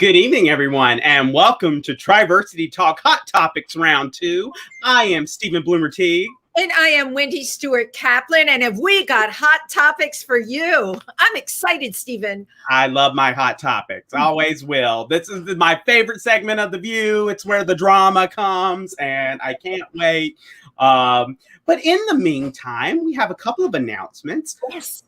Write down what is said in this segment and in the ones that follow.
Good evening, everyone, and welcome to Triversity Talk Hot Topics Round 2. I am Stephen Bloomer Teague. And I am Wendy Stewart Kaplan, and have we got hot topics for you? I'm excited, Stephen. I love my hot topics. Always will. This is my favorite segment of The View. It's where the drama comes, and I can't wait. But in the meantime, we have a couple of announcements. Yes.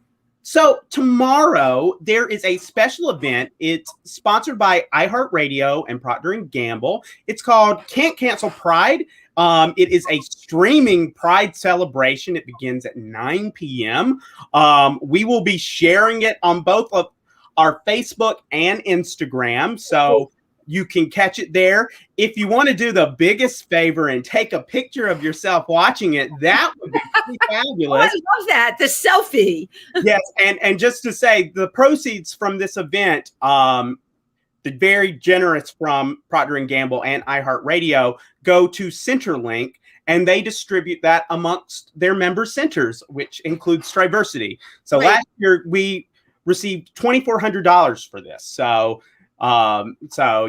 So tomorrow there is a special event. It's sponsored by iHeartRadio and Procter & Gamble. It's called Can't Cancel Pride. It is a streaming Pride celebration. It begins at 9 p.m. We will be sharing it on both of our Facebook and Instagram. So you can catch it there. If you want to do the biggest favor and take a picture of yourself watching it, that would be pretty fabulous. Oh, I love that. The selfie. Yes. And just to say, the proceeds from this event, the very generous from Procter & Gamble and iHeartRadio, go to Centerlink, and they distribute that amongst their member centers, which includes Triversity. So last year we received $2,400 for this. So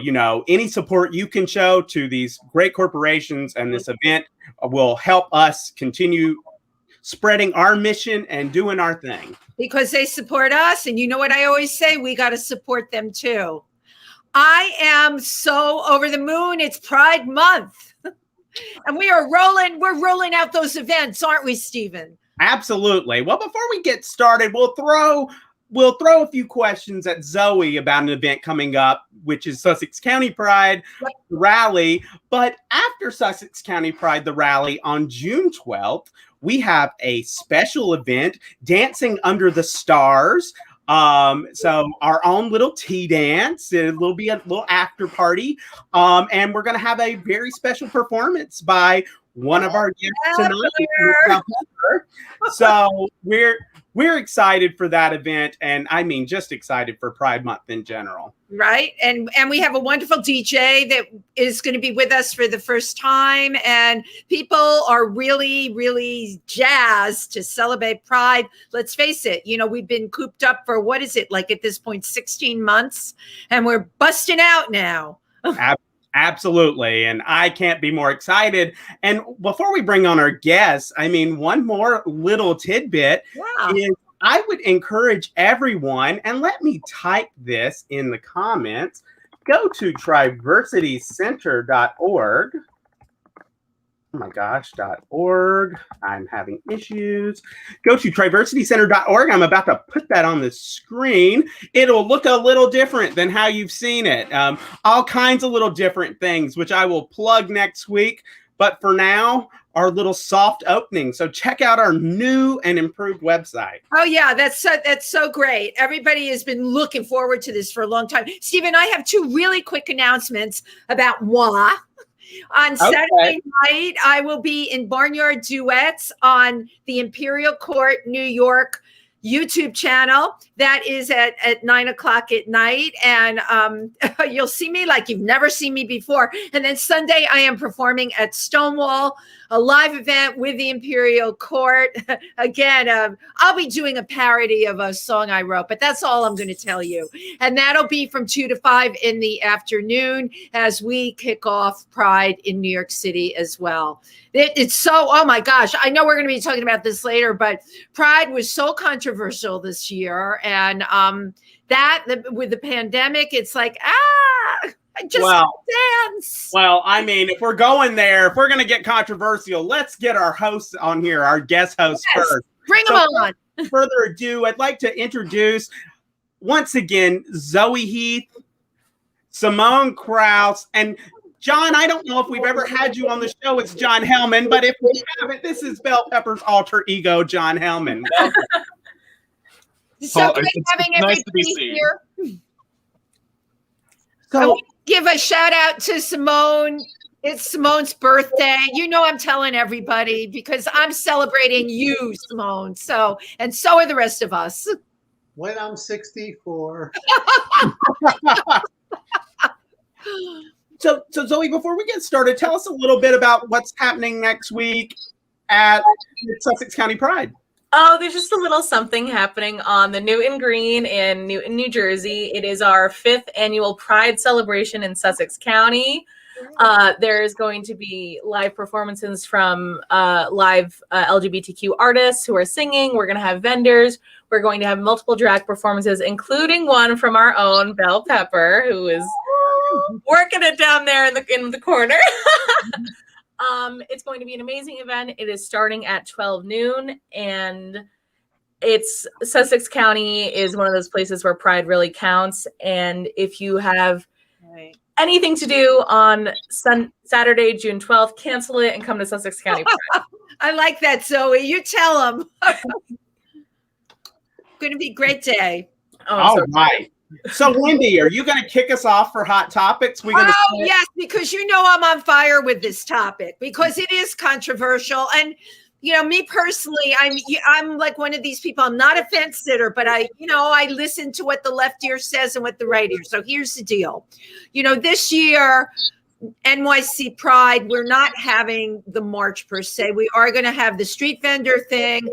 you know, any support you can show to these great corporations and this event will help us continue spreading our mission and doing our thing. Because they support us, and you know what I always say, we got to support them too. I am so over the moon. It's Pride Month. And we're rolling out those events, aren't we, Stephen? Absolutely. Well, before we get started, we'll throw a few questions at Zoe about an event coming up, which is Sussex County Pride, the rally. But after Sussex County Pride, the rally on June 12th, we have a special event, Dancing Under the Stars. So our own little tea dance, it'll be a little after party. And we're going to have a very special performance by one of our guests tonight. So we're excited for that event, and I mean just excited for Pride Month in general. Right. And we have a wonderful DJ that is going to be with us for the first time, and people are really, really jazzed to celebrate Pride. Let's face it, you know, we've been cooped up for, what is it, like at this point, 16 months, and we're busting out now. Absolutely. And I can't be more excited. And before we bring on our guests, I mean, one more little tidbit is I would encourage everyone, and let me type this in the comments, go to triversitycenter.org. Oh my gosh, .org. I'm having issues. Go to triversitycenter.org. I'm about to put that on the screen. It'll look a little different than how you've seen it. All kinds of little different things, which I will plug next week. But for now, our little soft opening. So check out our new and improved website. Oh yeah, that's so great. Everybody has been looking forward to this for a long time. Stephen, I have two really quick announcements about moi. On Saturday night, I will be in Barnyard Duets on the Imperial Court, New York YouTube channel. That is at 9 o'clock at night. And you'll see me like you've never seen me before. And then Sunday, I am performing at Stonewall, a live event with the Imperial Court. Again, I'll be doing a parody of a song I wrote, but that's all I'm going to tell you. And that'll be from 2 to 5 in the afternoon as we kick off Pride in New York City as well. It's so, oh my gosh, I know we're going to be talking about this later, but Pride was so controversial this year. And with the pandemic, it's like, dance. Well, I mean, if we're going there, if we're going to get controversial, let's get our hosts on here, our guest hosts first. Bring them on. Without further ado, I'd like to introduce once again Zoe Heath, Simone Kraus, and John. I don't know if we've ever had you on the show. It's John Hellman, but if we haven't, this is Bell Pepper's alter ego, John Hellman. So great having everybody to be here. So I want to give a shout out to Simone. It's Simone's birthday. You know, I'm telling everybody because I'm celebrating you, Simone. So are the rest of us. When I'm 64. So Zoe, before we get started, tell us a little bit about what's happening next week at Sussex County Pride. Oh, there's just a little something happening on the Newton Green in Newton, New Jersey. It is our 5th annual Pride celebration in Sussex County. There's going to be live performances from live LGBTQ artists who are singing. We're going to have vendors. We're going to have multiple drag performances, including one from our own Belle Pepper, who is working it down there in the corner. It's going to be an amazing event. It is starting at 12 noon, and it's Sussex County is one of those places where Pride really counts. And if you have anything to do on Saturday, June 12th, cancel it and come to Sussex County Pride. I like that, Zoe. You tell them. Going to be a great day. All right. So, Wendy, are you going to kick us off for Hot Topics? Yes, because you know I'm on fire with this topic because it is controversial. And, you know, me personally, I'm like one of these people. I'm not a fence sitter, but I listen to what the left ear says and what the right ear. So here's the deal. You know, this year, NYC Pride, we're not having the march per se. We are going to have the street vendor thing,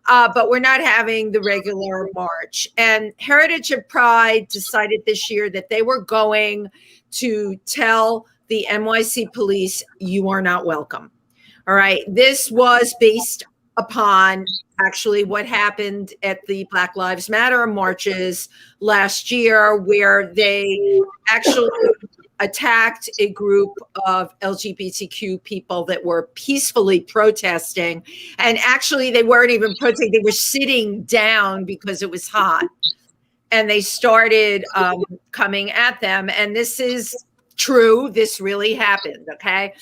but we're not having the regular march. And Heritage of Pride decided this year that they were going to tell the NYC police, you are not welcome. All right. This was based upon actually what happened at the Black Lives Matter marches last year, where they actually attacked a group of LGBTQ people that were peacefully protesting. And actually, they weren't even protesting. They were sitting down because it was hot. And they started coming at them. And this is true. This really happened. Okay.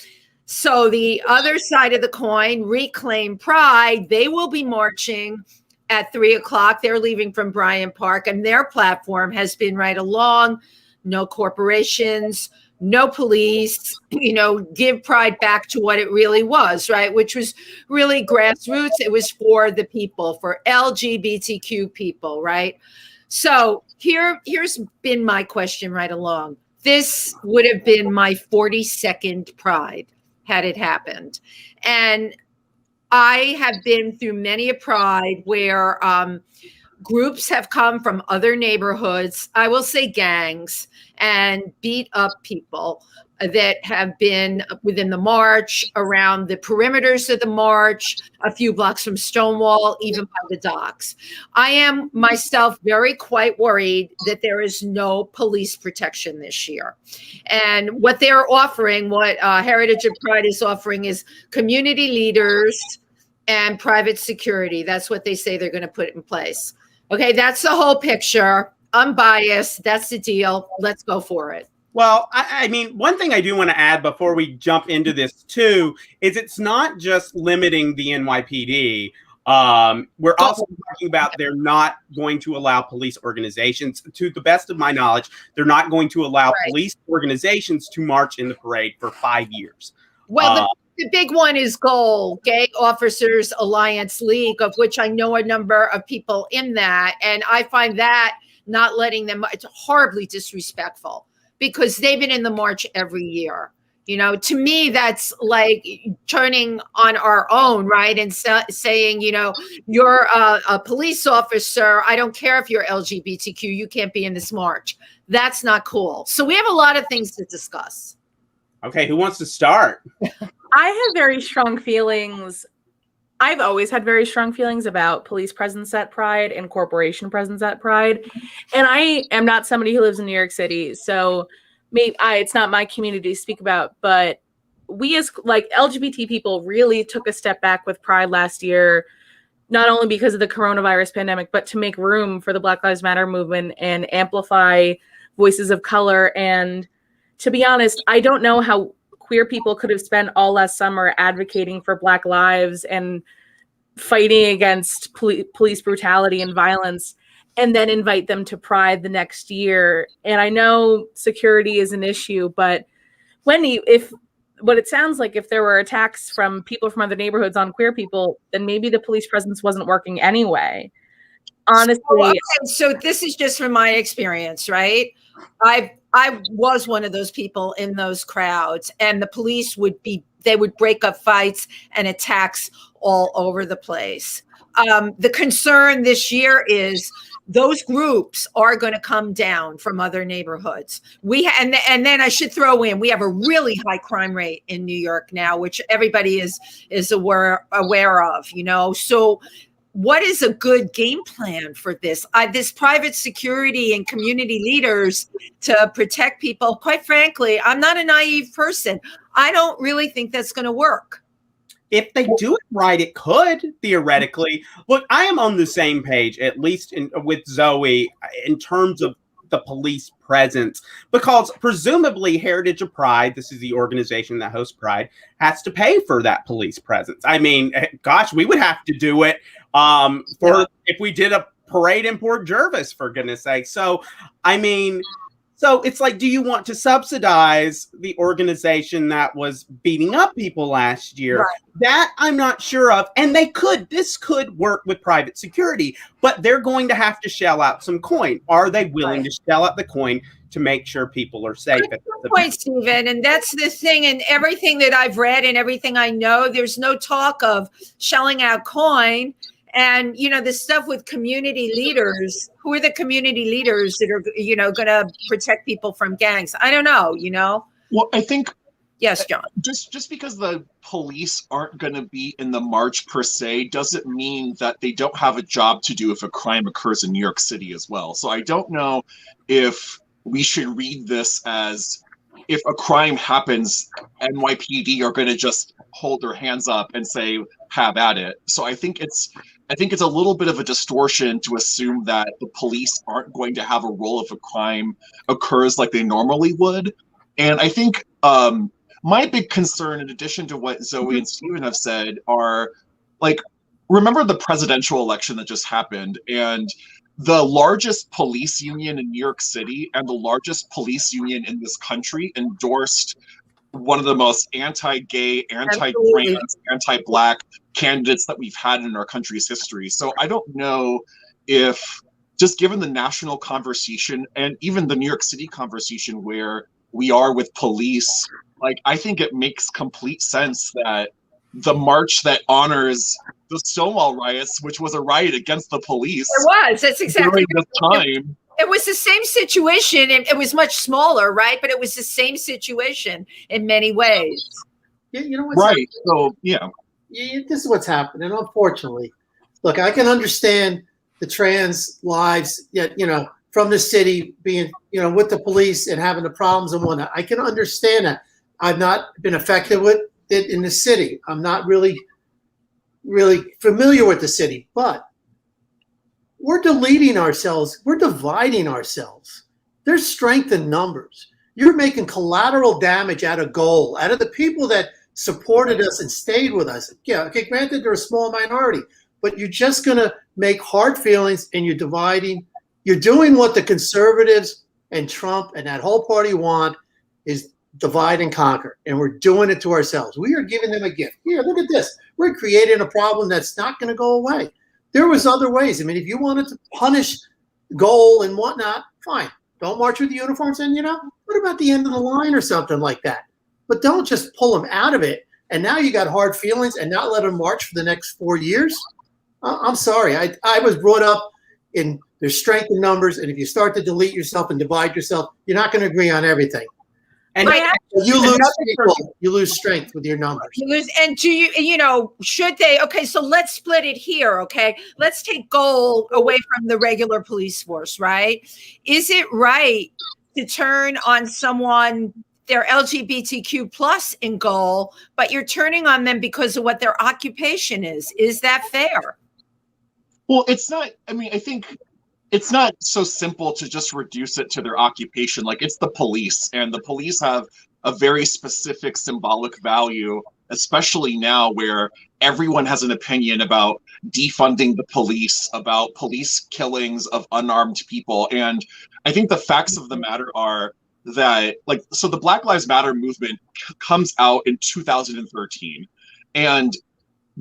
So the other side of the coin, Reclaim Pride, they will be marching at 3:00. They're leaving from Bryant Park, and their platform has been right along. No corporations, no police, give Pride back to what it really was, right? Which was really grassroots. It was for the people, for LGBTQ people, right? So here's been my question right along. This would have been my 42nd Pride had it happened. And I have been through many a Pride where groups have come from other neighborhoods, I will say gangs, and beat up people that have been within the march, around the perimeters of the march, a few blocks from Stonewall, even by the docks. I am myself quite worried that there is no police protection this year. And what they're offering, what Heritage of Pride is offering, is community leaders and private security. That's what they say they're going to put in place. Okay, that's the whole picture. Unbiased. That's the deal. Let's go for it. Well, I mean, one thing I do want to add before we jump into this too is it's not just limiting the NYPD. We're also talking about they're not going to allow police organizations, to the best of my knowledge, they're not going to allow police organizations to march in the parade for 5 years. Well, the big one is GOAL, Gay Officers Alliance League, of which I know a number of people in that. And I find that not letting them, it's horribly disrespectful because they've been in the march every year. To me, that's like turning on our own, right? And saying, you're a police officer. I don't care if you're LGBTQ. You can't be in this march. That's not cool. So we have a lot of things to discuss. Okay, who wants to start? I have very strong feelings. I've always had very strong feelings about police presence at Pride and corporation presence at Pride. And I am not somebody who lives in New York City. So maybe it's not my community to speak about, but we as like LGBT people really took a step back with Pride last year, not only because of the coronavirus pandemic, but to make room for the Black Lives Matter movement and amplify voices of color. And to be honest, I don't know how queer people could have spent all last summer advocating for Black lives and fighting against police brutality and violence, and then invite them to Pride the next year. And I know security is an issue, but Wendy, what it sounds like, if there were attacks from people from other neighborhoods on queer people, then maybe the police presence wasn't working anyway. Honestly. So this is just from my experience, right? I was one of those people in those crowds, and the police would break up fights and attacks all over the place. the concern this year is those groups are going to come down from other neighborhoods. And then I should throw in, we have a really high crime rate in New York now, which everybody is aware of, So what is a good game plan for this? This private security and community leaders to protect people, quite frankly, I'm not a naive person. I don't really think that's going to work. If they do it right, it could theoretically. Look, I am on the same page, at least with Zoe, in terms of the police presence, because presumably Heritage of Pride, this is the organization that hosts Pride, has to pay for that police presence. I mean, gosh, we would have to do it if we did a parade in Port Jervis, for goodness sake. So, I mean, so it's like, do you want to subsidize the organization that was beating up people last year? Right. That I'm not sure of. And this could work with private security, but they're going to have to shell out some coin. Are they willing to shell out the coin to make sure people are safe? Good point, Steven. And that's the thing. And everything that I've read and everything I know, there's no talk of shelling out coin. And, the stuff with community leaders, who are the community leaders that are, going to protect people from gangs? I don't know, Well, I think. Yes, John. Just because the police aren't going to be in the march per se doesn't mean that they don't have a job to do if a crime occurs in New York City as well. So I don't know if we should read this as if a crime happens, NYPD are going to just hold their hands up and say, have at it. So I think it's a little bit of a distortion to assume that the police aren't going to have a role if a crime occurs like they normally would. And I think my big concern, in addition to what Zoe and Steven have said, are remember the presidential election that just happened, and the largest police union in New York City and the largest police union in this country endorsed one of the most anti-gay, anti-trans, anti-black candidates that we've had in our country's history. So I don't know if, just given the national conversation and even the New York City conversation where we are with police, I think it makes complete sense that the march that honors the Stonewall riots, which was a riot against the police. It was. That's exactly during this time. It was the same situation. It was much smaller, right? But it was the same situation in many ways. You know what's right. happening? So, yeah. This is what's happening. Unfortunately, look, I can understand the trans lives, yet, from the city being, with the police and having the problems and whatnot. I can understand that. I've not been affected with it in the city. I'm not really familiar with the city, but we're deleting ourselves. We're dividing ourselves. There's strength in numbers. You're making collateral damage out of goal, out of the people that supported us and stayed with us. Yeah, okay, granted, they're a small minority, but you're just going to make hard feelings and you're dividing. You're doing what the conservatives and Trump and that whole party want, is divide and conquer. And we're doing it to ourselves. We are giving them a gift. Here, look at this. We're creating a problem that's not going to go away. There was other ways. I mean, if you wanted to punish goal and whatnot, fine. Don't march with the uniforms. And, what about the end of the line or something like that? But don't just pull them out of it. And now you got hard feelings and not let them march for the next 4 years. I'm sorry. I was brought up in there's strength in numbers. And if you start to delete yourself and divide yourself, you're not going to agree on everything. And you lose strength with your numbers. You lose, and should they? Okay, so let's split it here. Okay, let's take goal away from the regular police force. Right? Is it right to turn on someone, they're LGBTQ plus in goal, but you're turning on them because of what their occupation is? Is that fair? Well, it's not. I mean, I think it's not so simple to just reduce it to their occupation. It's the police, and the police have a very specific symbolic value, especially now where everyone has an opinion about defunding the police, about police killings of unarmed people. And I think the facts of the matter are that, so the Black Lives Matter movement comes out in 2013, and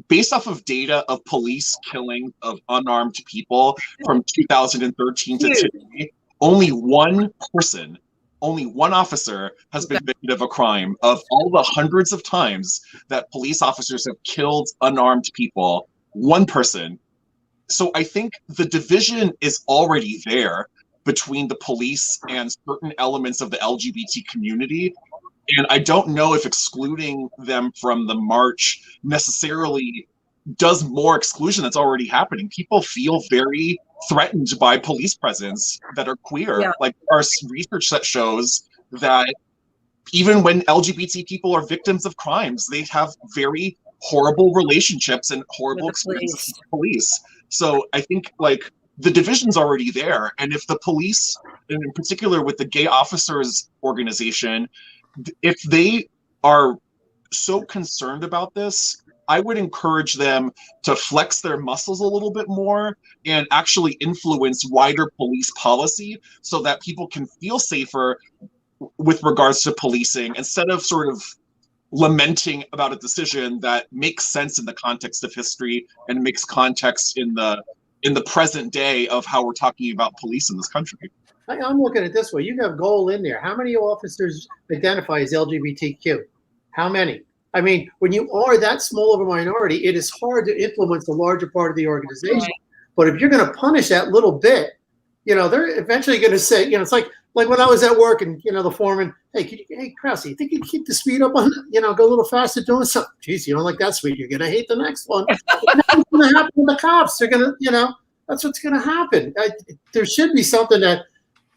based off of data of police killing of unarmed people from 2013 to today, only one officer has been convicted of a crime. Of all the hundreds of times that police officers have killed unarmed people, one person so I think the division is already there between the police and certain elements of the LGBT community. And I don't know if excluding them from the march necessarily does more exclusion that's already happening. People feel very threatened by police presence that are queer. Yeah. Like our research that shows that even when LGBT people are victims of crimes, they have very horrible relationships and horrible experiences with police. So I think like the division's already there. And if the police, and in particular with the gay officers organization, if they are so concerned about this, I would encourage them to flex their muscles a little bit more and actually influence wider police policy so that people can feel safer with regards to policing, instead of sort of lamenting about a decision that makes sense in the context of history and makes context in the present day of how we're talking about police in this country. I'm looking at it this way. You have goal in there. How many officers identify as LGBTQ? How many? I mean, when you are that small of a minority, it is hard to influence the larger part of the organization. Right. But if you're going to punish that little bit, they're eventually going to say, it's like when I was at work and, the foreman, hey, Kraus, you think you'd keep the speed up on, go a little faster doing something? Geez, you don't like that speed. You're going to hate the next one. That's what's going to happen with the cops. They're going to, that's what's going to happen. There should be something that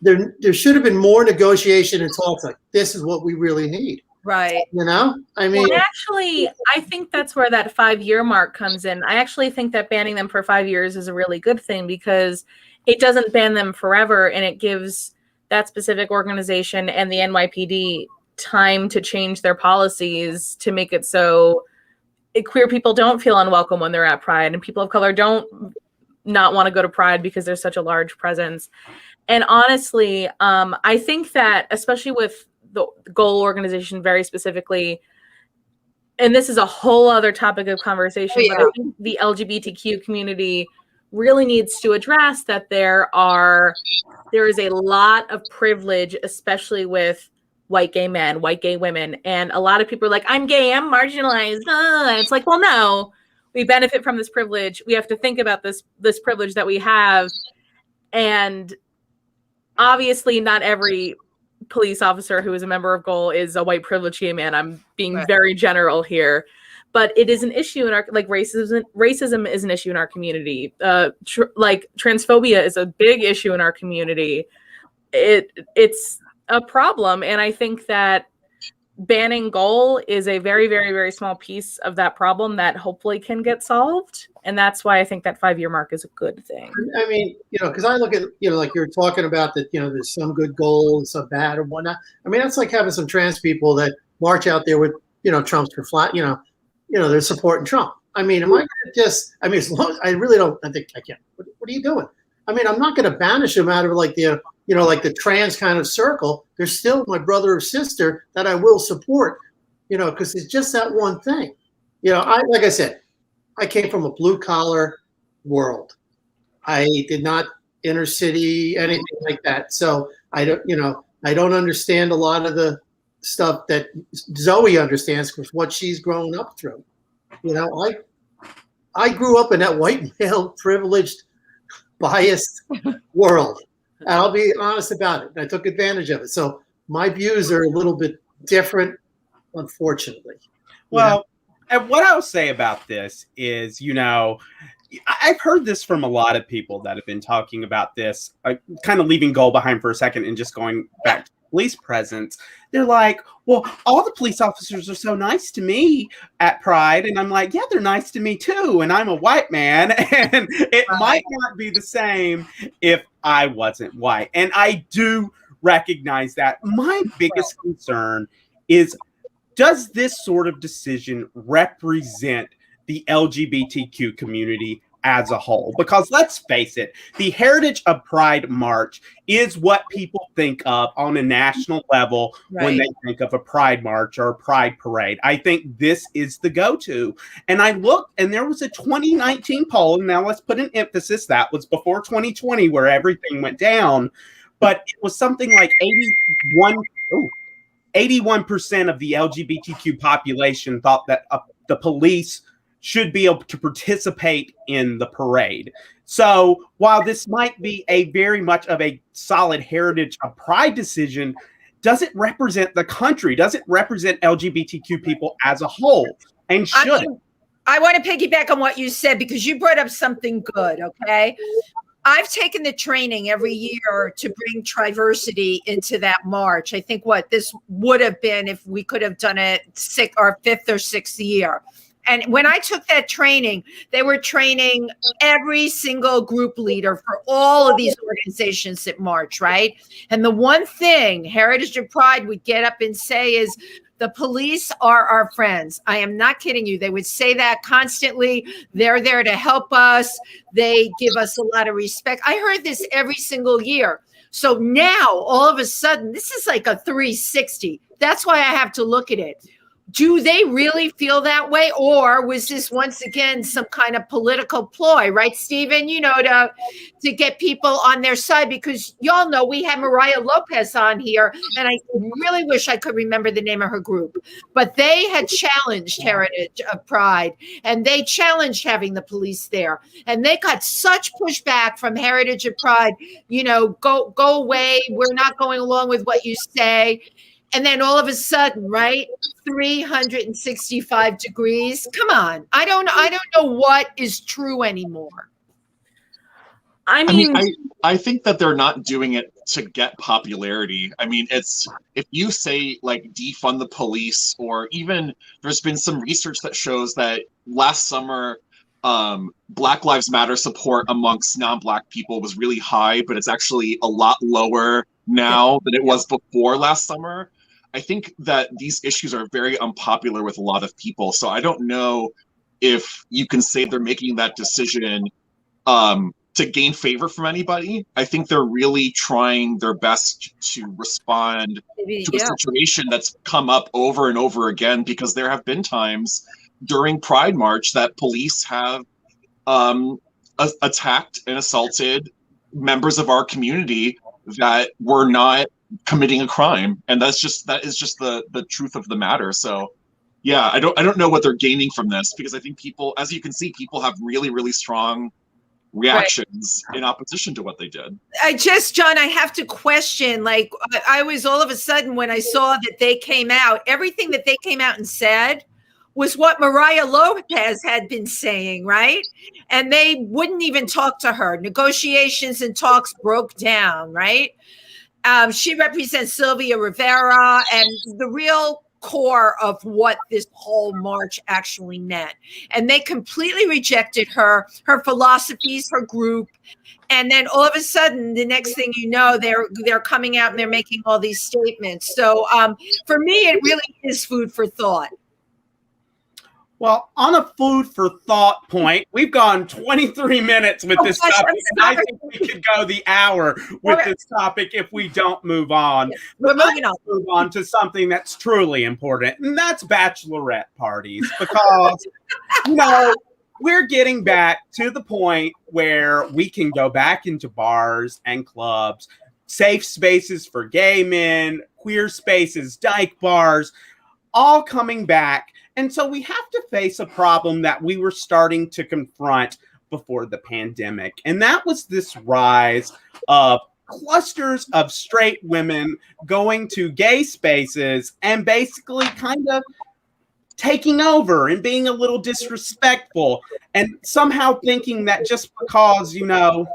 there should have been more negotiation and talks like, this is what we really need. Right. I mean, well, actually, I think that's where that 5-year mark comes in. I actually think that banning them for 5 years is a really good thing, because it doesn't ban them forever, and it gives that specific organization and the NYPD time to change their policies to make it so queer people don't feel unwelcome when they're at Pride, and people of color don't not want to go to Pride because there's such a large presence. And honestly, I think that especially with the goal organization very specifically, and this is a whole other topic of conversation, but I think the LGBTQ community really needs to address that there is a lot of privilege, especially with white gay men, white gay women. And a lot of people are like, I'm gay, I'm marginalized. It's like, well, no, we benefit from this privilege. We have to think about this privilege that we have. And obviously not every police officer who is a member of GOAL is a white privileged gay man. I'm being very general here, but it is an issue in our, racism is an issue in our community. Transphobia is a big issue in our community. It's a problem. And I think that banning GOAL is a very, very, very small piece of that problem that hopefully can get solved. And that's why I think that 5-year mark is a good thing. I mean, because I look at, like you're talking about that, there's some good goals, some bad or whatnot. I mean, that's like having some trans people that march out there with, Trump's for flat, they're supporting Trump. I mean, am I going to as long as I really don't, I think I can't. What are you doing? I mean, I'm not going to banish them out of like the, like the trans kind of circle. They're still my brother or sister that I will support, because it's just that one thing. Like I said, I came from a blue collar world. I did not inner city, anything like that. So I don't understand a lot of the stuff that Zoe understands because what she's grown up through. I grew up in that white male privileged, biased world. And I'll be honest about it. I took advantage of it. So my views are a little bit different, unfortunately. Well, and what I'll say about this is, I've heard this from a lot of people that have been talking about this, kind of leaving GOAL behind for a second and just going back to police presence. They're like, well, all the police officers are so nice to me at Pride. And I'm like, yeah, they're nice to me too. And I'm a white man. And it might not be the same if I wasn't white. And I do recognize that. My biggest concern is, does this sort of decision represent the LGBTQ community as a whole? Because let's face it, the Heritage of Pride March is what people think of on a national level when they think of a Pride March or a Pride Parade. I think this is the go-to. And I looked, and there was a 2019 poll, and now let's put an emphasis, that was before 2020 where everything went down, but it was something like 81% of the LGBTQ population thought that the police should be able to participate in the parade. So while this might be a very much of a solid Heritage of Pride decision, does it represent the country? Does it represent LGBTQ people as a whole? And should it? I want to piggyback on what you said because you brought up something good, okay? I've taken the training every year to bring Triversity into that march. I think this would have been if we could have done it our 5th or 6th year. And when I took that training, they were training every single group leader for all of these organizations that march, right? And the one thing Heritage of Pride would get up and say is, the police are our friends. I am not kidding you. They would say that constantly. They're there to help us. They give us a lot of respect. I heard this every single year. So now, all of a sudden, this is like a 360. That's why I have to look at it. Do they really feel that way? Or was this once again some kind of political ploy, right, Steven? You know, to get people on their side, because y'all know we have Mariah Lopez on here, and I really wish I could remember the name of her group. But they had challenged Heritage of Pride, and they challenged having the police there. And they got such pushback from Heritage of Pride, you know, go away. We're not going along with what you say. And then all of a sudden, right, 365 degrees. Come on. I don't know what is true anymore. I mean, I think that they're not doing it to get popularity. I mean, it's if you say like defund the police, or even there's been some research that shows that last summer Black Lives Matter support amongst non-Black people was really high, but it's actually a lot lower now than it was before last summer. I think that these issues are very unpopular with a lot of people. So I don't know if you can say they're making that decision to gain favor from anybody. I think they're really trying their best to respond to a situation that's come up over and over again, because there have been times during Pride March that police have attacked and assaulted members of our community that were not committing a crime, and that is just the truth of the matter. So yeah, I don't know what they're gaining from this, because I think people, as you can see, people have really, really strong reactions in opposition to what they did. John, I have to question, like, I was all of a sudden, when I saw that they came out, everything that they came out and said was what Mariah Lopez had been saying, right? And they wouldn't even talk to her. Negotiations and talks broke down, right? She represents Sylvia Rivera and the real core of what this whole march actually meant. And they completely rejected her philosophies, her group. And then all of a sudden, the next thing you know, they're coming out and they're making all these statements. So for me, it really is food for thought. Well, on a food for thought point, we've gone 23 minutes with this topic, and I think we could go the hour with this topic if we don't move on. We're moving on. Move on to something that's truly important, and that's bachelorette parties, because, you know, we're getting back to the point where we can go back into bars and clubs, safe spaces for gay men, queer spaces, dyke bars, all coming back. And so we have to face a problem that we were starting to confront before the pandemic. And that was this rise of clusters of straight women going to gay spaces and basically kind of taking over and being a little disrespectful, and somehow thinking that just because, you know,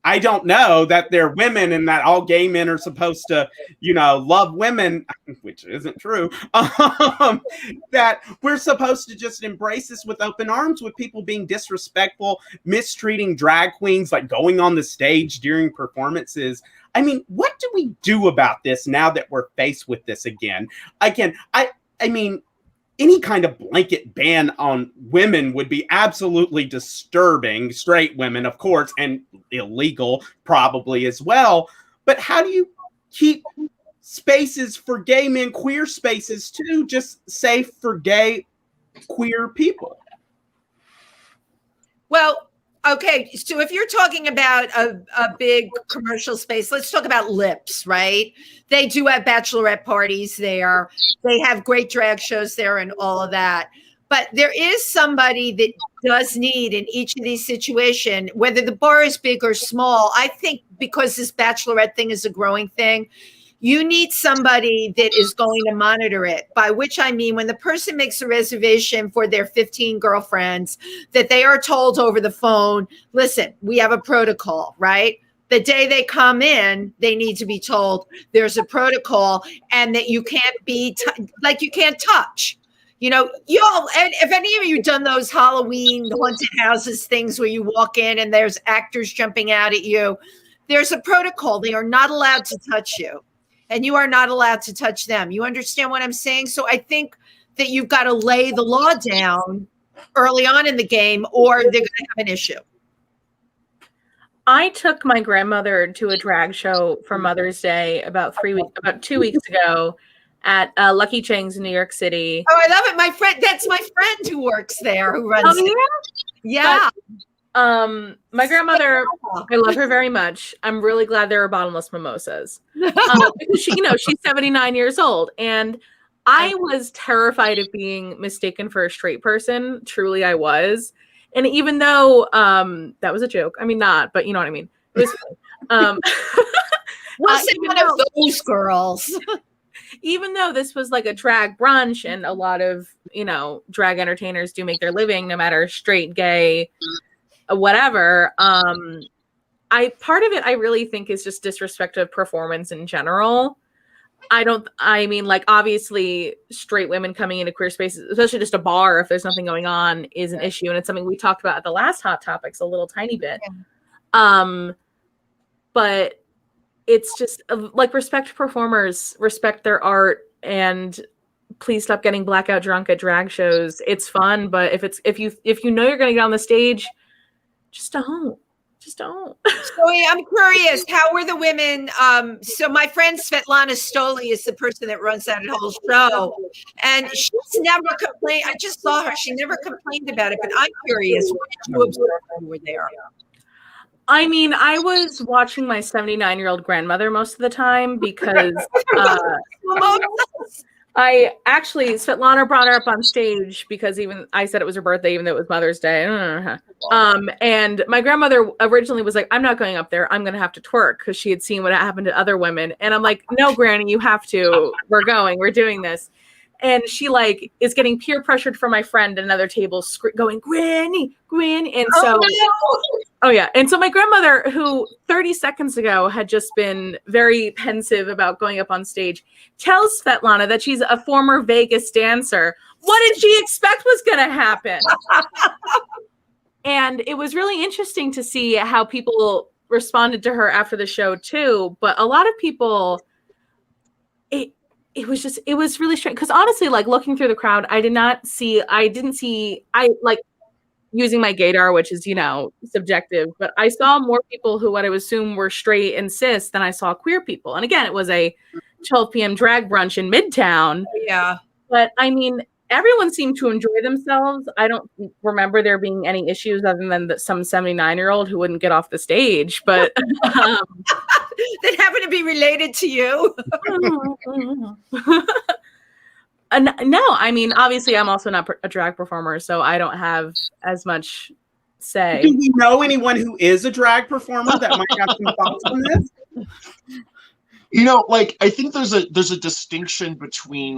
I don't know, that they're women and that all gay men are supposed to, you know, love women, which isn't true, that we're supposed to just embrace this with open arms, with people being disrespectful, mistreating drag queens, like going on the stage during performances. I mean, what do we do about this now that we're faced with this again? Again, I mean, any kind of blanket ban on women would be absolutely disturbing, straight women, of course, and illegal probably as well. But how do you keep spaces for gay men, queer spaces too, just safe for gay, queer people? Well, okay, so if you're talking about a big commercial space, let's talk about Lips, right? They do have bachelorette parties there. They have great drag shows there and all of that. But there is somebody that does need in each of these situations, whether the bar is big or small. I think because this bachelorette thing is a growing thing, you need somebody that is going to monitor it, by which I mean when the person makes a reservation for their 15 girlfriends, that they are told over the phone, listen, we have a protocol, right? The day they come in, they need to be told there's a protocol and that you can't be like you can't touch. You know, y'all, and if any of you done those Halloween haunted houses things where you walk in and there's actors jumping out at you, there's a protocol. They are not allowed to touch you, and you are not allowed to touch them. You understand what I'm saying? So I think that you've got to lay the law down early on in the game, or they're going to have an issue. I took my grandmother to a drag show for Mother's Day about 2 weeks ago at Lucky Chang's in New York City. Oh, I love it. My friend, that's my friend who works there, who runs it. Yeah. But, my grandmother, I love her very much. I'm really glad there are bottomless mimosas. Because she's 79 years old. And I was terrified of being mistaken for a straight person. Truly, I was. And even though that was a joke, I mean, not, but you know what I mean. It was wasn't one of those girls. Even though this was like a drag brunch and a lot of, drag entertainers do make their living, no matter straight, gay, whatever. Part of it I really think is just disrespect of performance in general. Obviously straight women coming into queer spaces, especially just a bar, if there's nothing going on, is an issue. And it's something we talked about at the last Hot Topics a little tiny bit. But it's just respect performers, respect their art, and please stop getting blackout drunk at drag shows. It's fun, but if you know you're going to get on the stage, just don't. So I'm curious, how were the women? So my friend Svetlana Stoli is the person that runs that whole show, and she's never complained. I just saw her; she never complained about it. But I'm curious, what did you observe when you were there? I mean, I was watching my 79-year-old grandmother most of the time because Svetlana brought her up on stage because even I said it was her birthday, even though it was Mother's Day. And my grandmother originally was like, I'm not going up there. I'm going to have to twerk, because she had seen what happened to other women. And I'm like, no, Granny, you have to. We're doing this. And she is getting peer pressured from my friend at another table, going, Granny. And so, And so my grandmother, who 30 seconds ago had just been very pensive about going up on stage, tells Svetlana that she's a former Vegas dancer. What did she expect was going to happen? And it was really interesting to see how people responded to her after the show too. But a lot of people, it was really strange, because honestly, looking through the crowd, using my gaydar, which is, subjective, but I saw more people who what I would assume were straight and cis than I saw queer people. And again, it was a 12 p.m. drag brunch in Midtown. Yeah. But I mean, everyone seemed to enjoy themselves. I don't remember there being any issues other than some 79-year-old who wouldn't get off the stage, but that happened to be related to you. No, I mean, obviously I'm also not a drag performer, so I don't have as much say. Do you know anyone who is a drag performer that might have some thoughts on this? I think there's a distinction between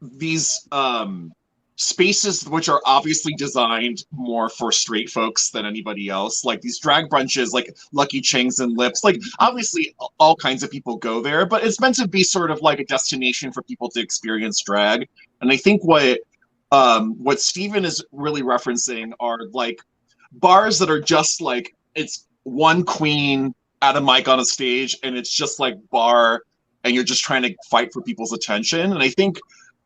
these spaces which are obviously designed more for straight folks than anybody else, like these drag brunches, like Lucky Chang's and Lips. Obviously all kinds of people go there, but it's meant to be sort of like a destination for people to experience drag. And I think what Steven is really referencing are bars that are just it's one queen at a mic on a stage, and it's just bar, and you're just trying to fight for people's attention. And I think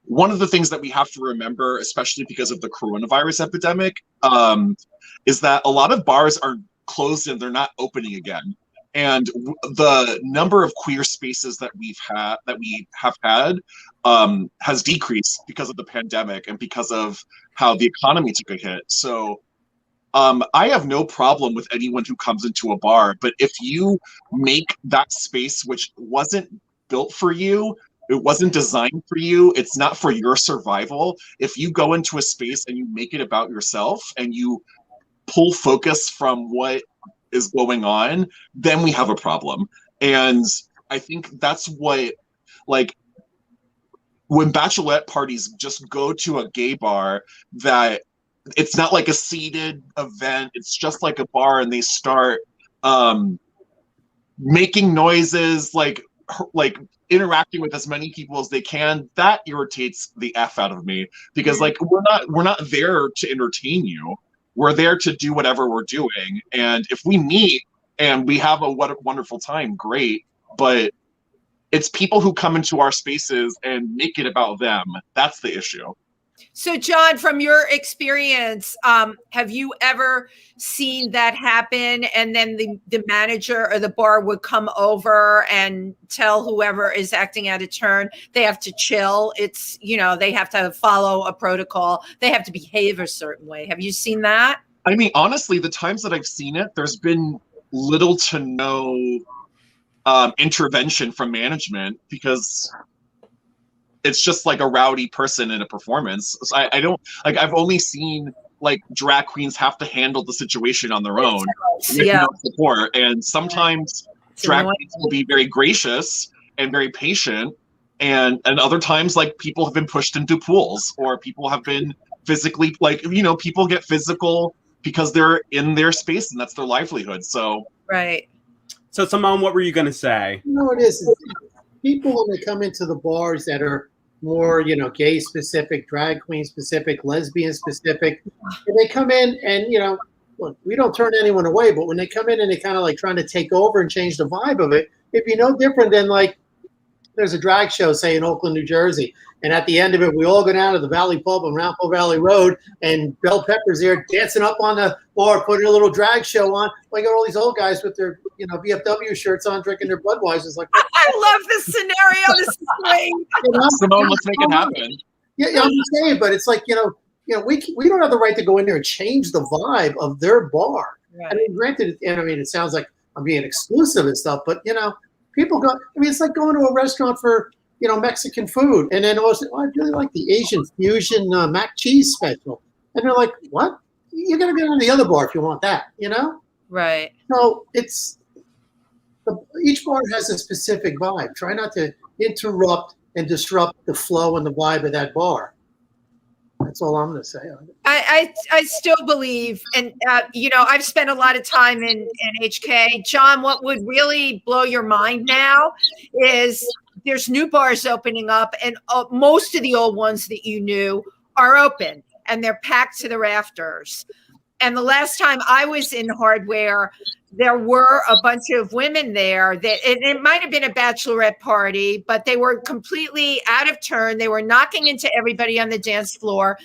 one of the things that we have to remember, especially because of the coronavirus epidemic, is that a lot of bars are closed and they're not opening again. And the number of queer spaces that we have had has decreased because of the pandemic and because of how the economy took a hit. So I have no problem with anyone who comes into a bar, but if you make that space, which wasn't built for you, It wasn't designed for you. It's not for your survival. If you go into a space and you make it about yourself and you pull focus from what is going on, then we have a problem. And I think that's what, like, when bachelorette parties just go to a gay bar, that it's not like a seated event, it's just like a bar, and they start making noises, like interacting with as many people as they can. That irritates the F out of me, because like we're not there to entertain you. We're there to do whatever we're doing. And if we meet and we have a wonderful time, great. But it's people who come into our spaces and make it about them. That's the issue. So, John, from your experience, have you ever seen that happen? And then the manager or the bar would come over and tell whoever is acting out of turn they have to chill. It's, you know, they have to follow a protocol. They have to behave a certain way. Have you seen that? I mean, honestly, the times that I've seen it, there's been little to no intervention from management, because it's just like a rowdy person in a performance. So I don't, like, I've only seen like drag queens have to handle the situation on their own with no support. And sometimes drag queens will be very gracious and very patient. And other times, like, people have been pushed into pools, or people have been physically, like, you know, people get physical because they're in their space and that's their livelihood. So, right. So, Simone, what were you going to say? You know what it is? People, when they come into the bars that are more, you know, gay specific, drag queen specific, lesbian specific, and they come in and, you know, look, we don't turn anyone away, but when they come in and they kind of like trying to take over and change the vibe of it, it'd be no different than like there's a drag show, say, in Oakland, New Jersey, and at the end of it, we all go down to the Valley Pub on Roundpole Valley Road, and Bell Pepper's there dancing up on the bar, putting a little drag show on. Like, got all these old guys with their, you know, VFW shirts on, drinking their Budweisers. Like, I love this scenario. This is great. You know, Simone, let's make it happen. Yeah, I'm just saying, but it's like, you know, we don't have the right to go in there and change the vibe of their bar. Right. I mean, granted, and I mean, it sounds like I'm being exclusive and stuff, but, you know, people go, I mean, it's like going to a restaurant for, you know, Mexican food. And then also, I really like the Asian fusion mac cheese special. And they're like, what? You got to go to the other bar if you want that, you know? Right. So each bar has a specific vibe. Try not to interrupt and disrupt the flow and the vibe of that bar. That's all I'm going to say. I still believe, and you know, I've spent a lot of time in HK. John, what would really blow your mind now is there's new bars opening up, and most of the old ones that you knew are open, and they're packed to the rafters. And the last time I was in Hardware, there were a bunch of women there that it might have been a bachelorette party, but they were completely out of turn. They were knocking into everybody on the dance floor.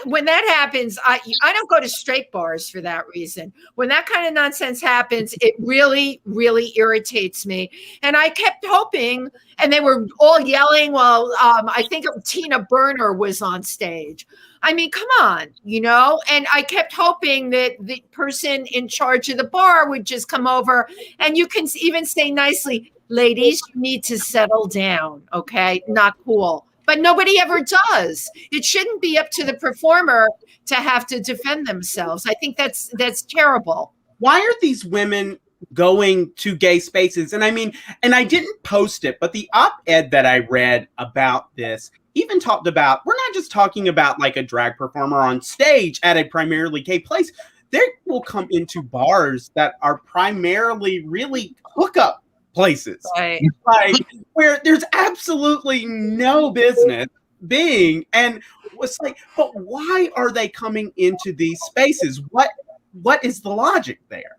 When that happens, I don't go to straight bars for that reason. When that kind of nonsense happens, it really, really irritates me. And I kept hoping, and they were all yelling while I think Tina Burner was on stage. I mean, come on, you know? And I kept hoping that the person in charge of the bar would just come over, and you can even say nicely, ladies, you need to settle down, okay? Not cool. But nobody ever does. It shouldn't be up to the performer to have to defend themselves. I think that's terrible. Why are these women going to gay spaces? And I mean, and I didn't post it, but the op-ed that I read about this even talked about, we're not just talking about like a drag performer on stage at a primarily gay place. They will come into bars that are primarily really hookup places, right? Like where there's absolutely no business being. And it's like, but why are they coming into these spaces? What is the logic there?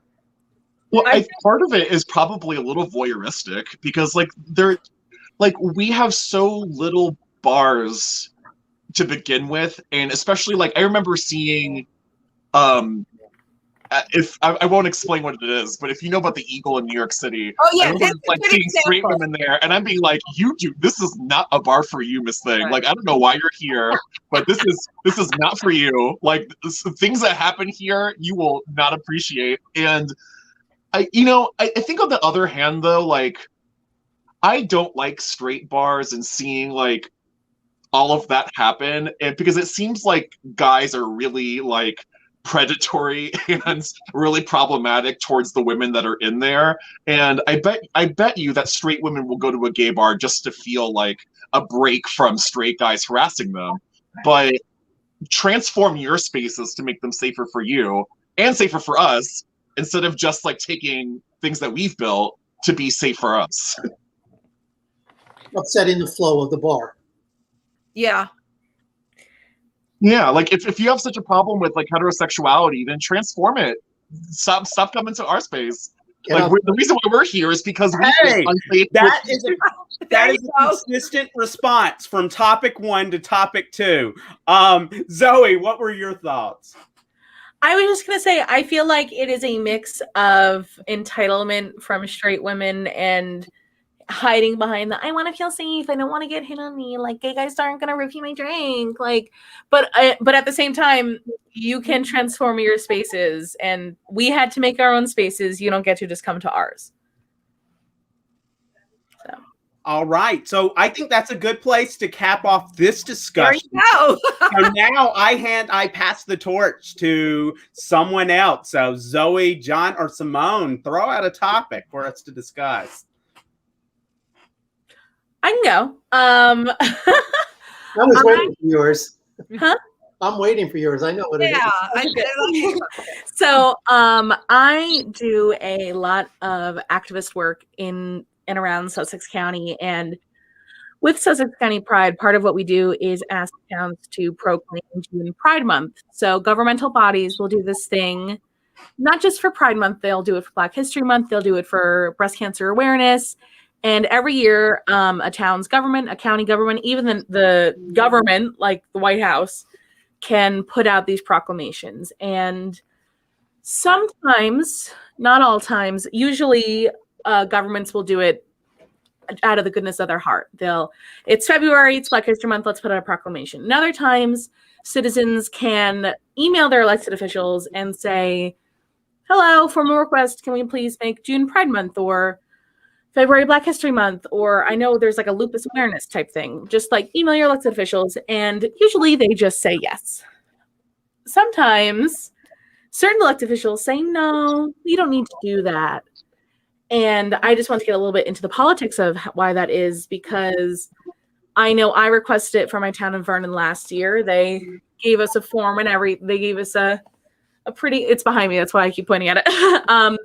Well, I think part of it is probably a little voyeuristic, because like we have so little bars to begin with, and especially like I remember seeing if I won't explain what it is, but if you know about the Eagle in New York City, oh yeah, I remember, like seeing straight women there, and I'm being like, this is not a bar for you, Miss Thing. Right. Like, I don't know why you're here, but this is not for you. Like, things that happen here, you will not appreciate. And I think on the other hand, though, like, I don't like straight bars and seeing like all of that happen, and because it seems like guys are really like predatory and really problematic towards the women that are in there. And I bet you that straight women will go to a gay bar just to feel like a break from straight guys harassing them. But transform your spaces to make them safer for you and safer for us, instead of just like taking things that we've built to be safe for us. Upsetting the flow of the bar. Yeah. Yeah, like if you have such a problem with like heterosexuality, then transform it. Stop coming to our space. Like the reason why we're here is because we feel unsafe. That is a consistent response from topic 1 to topic 2. Zoe, what were your thoughts? I was just going to say, I feel like it is a mix of entitlement from straight women and hiding behind the, I want to feel safe, I don't want to get hit on me, like gay guys aren't going to review my drink, like, but at the same time, you can transform your spaces, and we had to make our own spaces. You don't get to just come to ours. So. All right, so I think that's a good place to cap off this discussion. There you go. So now I pass the torch to someone else. So Zoe, John, or Simone, throw out a topic for us to discuss. I can go. I was waiting for yours. Huh? I'm waiting for yours. I know what it is. So I do a lot of activist work in and around Sussex County. And with Sussex County Pride, part of what we do is ask towns to proclaim June Pride Month. So governmental bodies will do this thing, not just for Pride Month, they'll do it for Black History Month, they'll do it for breast cancer awareness. And every year, a town's government, a county government, even the government, like the White House, can put out these proclamations. And sometimes, not all times, usually governments will do it out of the goodness of their heart. It's February, it's Black History Month, let's put out a proclamation. And other times, citizens can email their elected officials and say, hello, formal request, can we please make June Pride Month, or February Black History Month, or I know there's like a lupus awareness type thing. Just like email your elected officials, and usually they just say yes. Sometimes certain elected officials say, no, we don't need to do that. And I just want to get a little bit into the politics of why that is, because I know I requested it for my town of Vernon last year. They gave us a form and they gave us a pretty, it's behind me, that's why I keep pointing at it.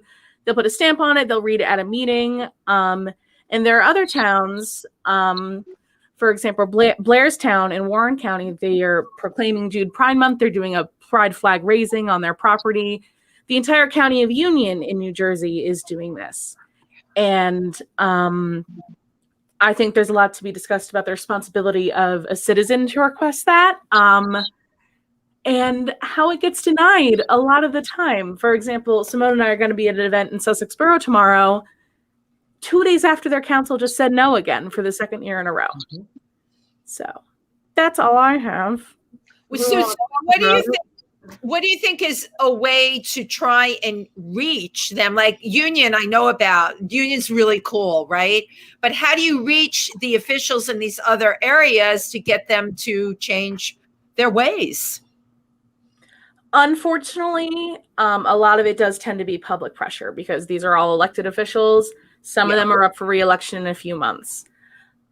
They'll put a stamp on it. They'll read it at a meeting. And there are other towns, for example, Blairstown in Warren County, they are proclaiming June Pride Month. They're doing a pride flag raising on their property. The entire county of Union in New Jersey is doing this. And I think there's a lot to be discussed about the responsibility of a citizen to request that. And how it gets denied a lot of the time. For example, Simone and I are going to be at an event in Sussex Borough tomorrow. 2 days after their council just said no again for the second year in a row. Mm-hmm. So that's all I have. So what do you think is a way to try and reach them? Like Union, I know about. Union's really cool, right? But how do you reach the officials in these other areas to get them to change their ways? Unfortunately, a lot of it does tend to be public pressure, because these are all elected officials. Some of them are up for re-election in a few months.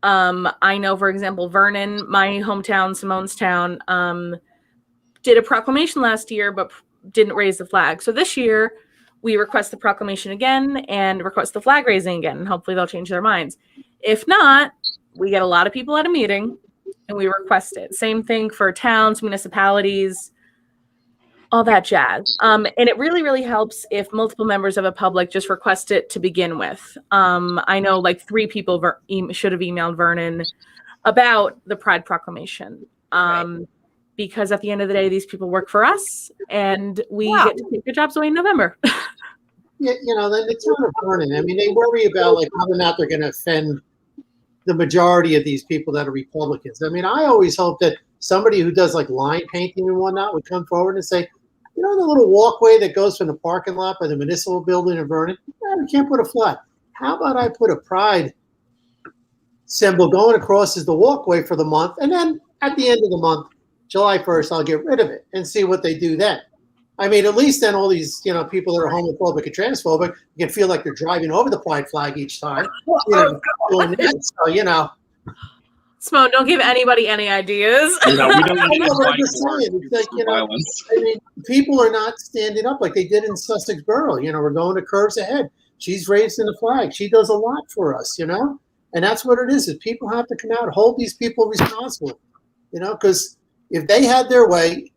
I know, for example, Vernon, my hometown, Simone's town, did a proclamation last year, but didn't raise the flag. So this year, we request the proclamation again and request the flag raising again, and hopefully they'll change their minds. If not, we get a lot of people at a meeting, and we request it. Same thing for towns, municipalities, all that jazz. And it really, really helps if multiple members of a public just request it to begin with. I know like 3 people should have emailed Vernon about the Pride Proclamation. Because at the end of the day, these people work for us, and we get to take their jobs away in November. Yeah, the town of Vernon, I mean, they worry about like whether or not they're going to offend the majority of these people that are Republicans. I mean, I always hope that somebody who does like line painting and whatnot would come forward and say, the little walkway that goes from the parking lot by the municipal building in Vernon, we can't put a flag. How about I put a pride symbol going across as the walkway for the month. And then at the end of the month, July 1st, I'll get rid of it and see what they do then. I mean, at least then all these, people that are homophobic and transphobic, you can feel like they're driving over the pride flag each time. Doing that, so, Simone, don't give anybody any ideas. We don't need I'm just saying, it's like, violence. I mean, people are not standing up like they did in Sussex Borough. We're going to curves ahead. She's raising the flag. She does a lot for us, and that's what it is people have to come out and hold these people responsible, because if they had their way,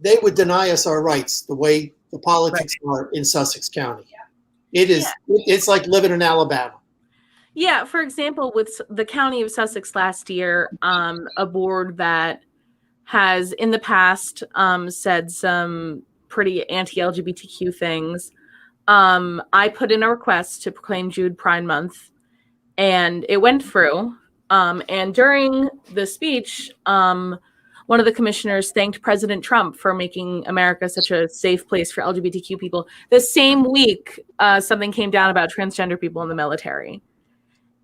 they would deny us our rights the way the politics are in Sussex County. It is, it's like living in Alabama. Yeah, for example, with the County of Sussex last year, a board that has in the past said some pretty anti-LGBTQ things, I put in a request to proclaim June Pride Month, and it went through. And during the speech, one of the commissioners thanked President Trump for making America such a safe place for LGBTQ people. The same week, something came down about transgender people in the military.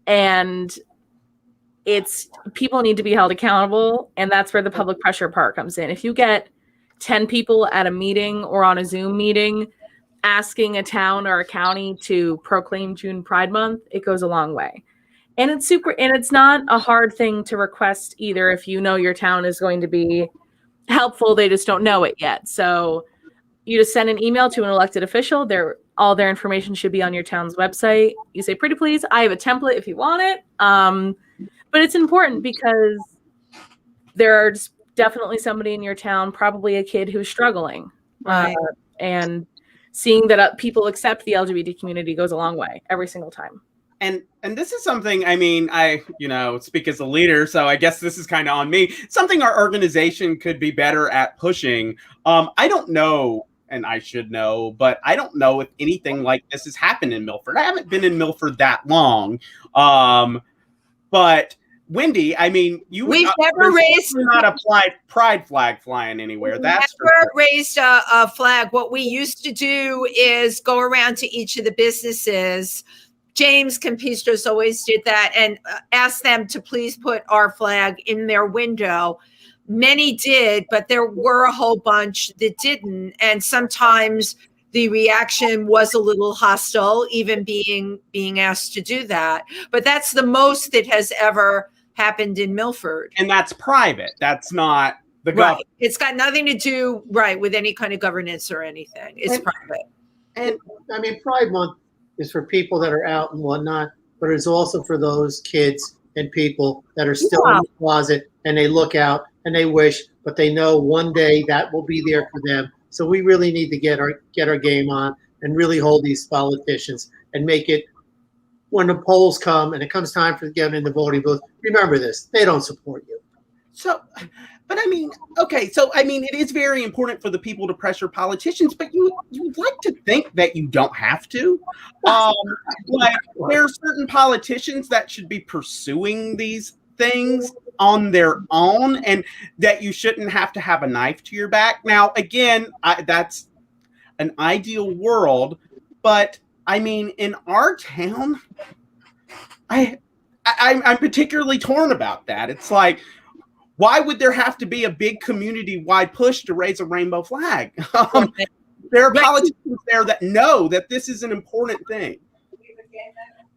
And people need to be held accountable, and that's where the public pressure part comes in. If you get 10 people at a meeting or on a Zoom meeting asking a town or a county to proclaim June Pride Month, it goes a long way. And it's not a hard thing to request either if your town is going to be helpful, they just don't know it yet. So you just send an email to an elected official. All their information should be on your town's website. You say, pretty please, I have a template if you want it. But it's important because there's definitely somebody in your town, probably a kid who's struggling. Right. And seeing that people accept the LGBT community goes a long way every single time. And this is something, I speak as a leader, so I guess this is kind of on me. Something our organization could be better at pushing. I don't know, and I should know, but I don't know if anything like this has happened in Milford. I haven't been in Milford that long. But Wendy, we've never raised not a pride flag flying anywhere. That's never raised a flag. What we used to do is go around to each of the businesses. James Campistros always did that and asked them to please put our flag in their window. Many did, but there were a whole bunch that didn't. And sometimes the reaction was a little hostile, even being asked to do that. But that's the most that has ever happened in Milford. And that's private. That's not the government. It's got nothing to do, with any kind of governance or anything. It's private. And Pride Month is for people that are out and whatnot, but it's also for those kids and people that are still in the closet and they look out and they wish, but they know one day that will be there for them. So we really need to get our game on and really hold these politicians and make it when the polls come and it comes time for getting in the voting booth. Remember this, they don't support you. So, but okay. So, it is very important for the people to pressure politicians, but you'd like to think that you don't have to. There are certain politicians that should be pursuing these things on their own and that you shouldn't have to have a knife to your back. Now, again, that's an ideal world, but in our town, I'm particularly torn about that. It's like, why would there have to be a big community-wide push to raise a rainbow flag? There are politicians there that know that this is an important thing.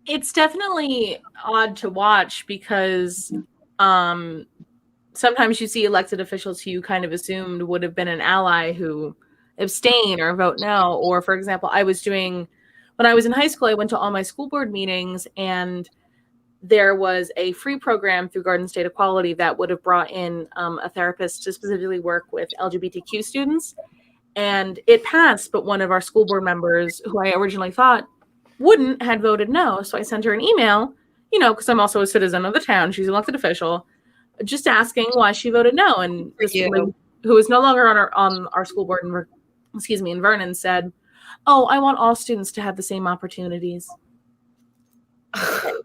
It's definitely odd to watch because sometimes you see elected officials who you kind of assumed would have been an ally who abstain or vote no. Or, for example, when I was in high school, I went to all my school board meetings, and there was a free program through Garden State Equality that would have brought in a therapist to specifically work with LGBTQ students. And it passed, but one of our school board members, who I originally thought wouldn't, had voted no. So I sent her an email, because I'm also a citizen of the town. She's an elected official, just asking why she voted no. And this woman, who is no longer on our school board in Vernon, said, "Oh, I want all students to have the same opportunities."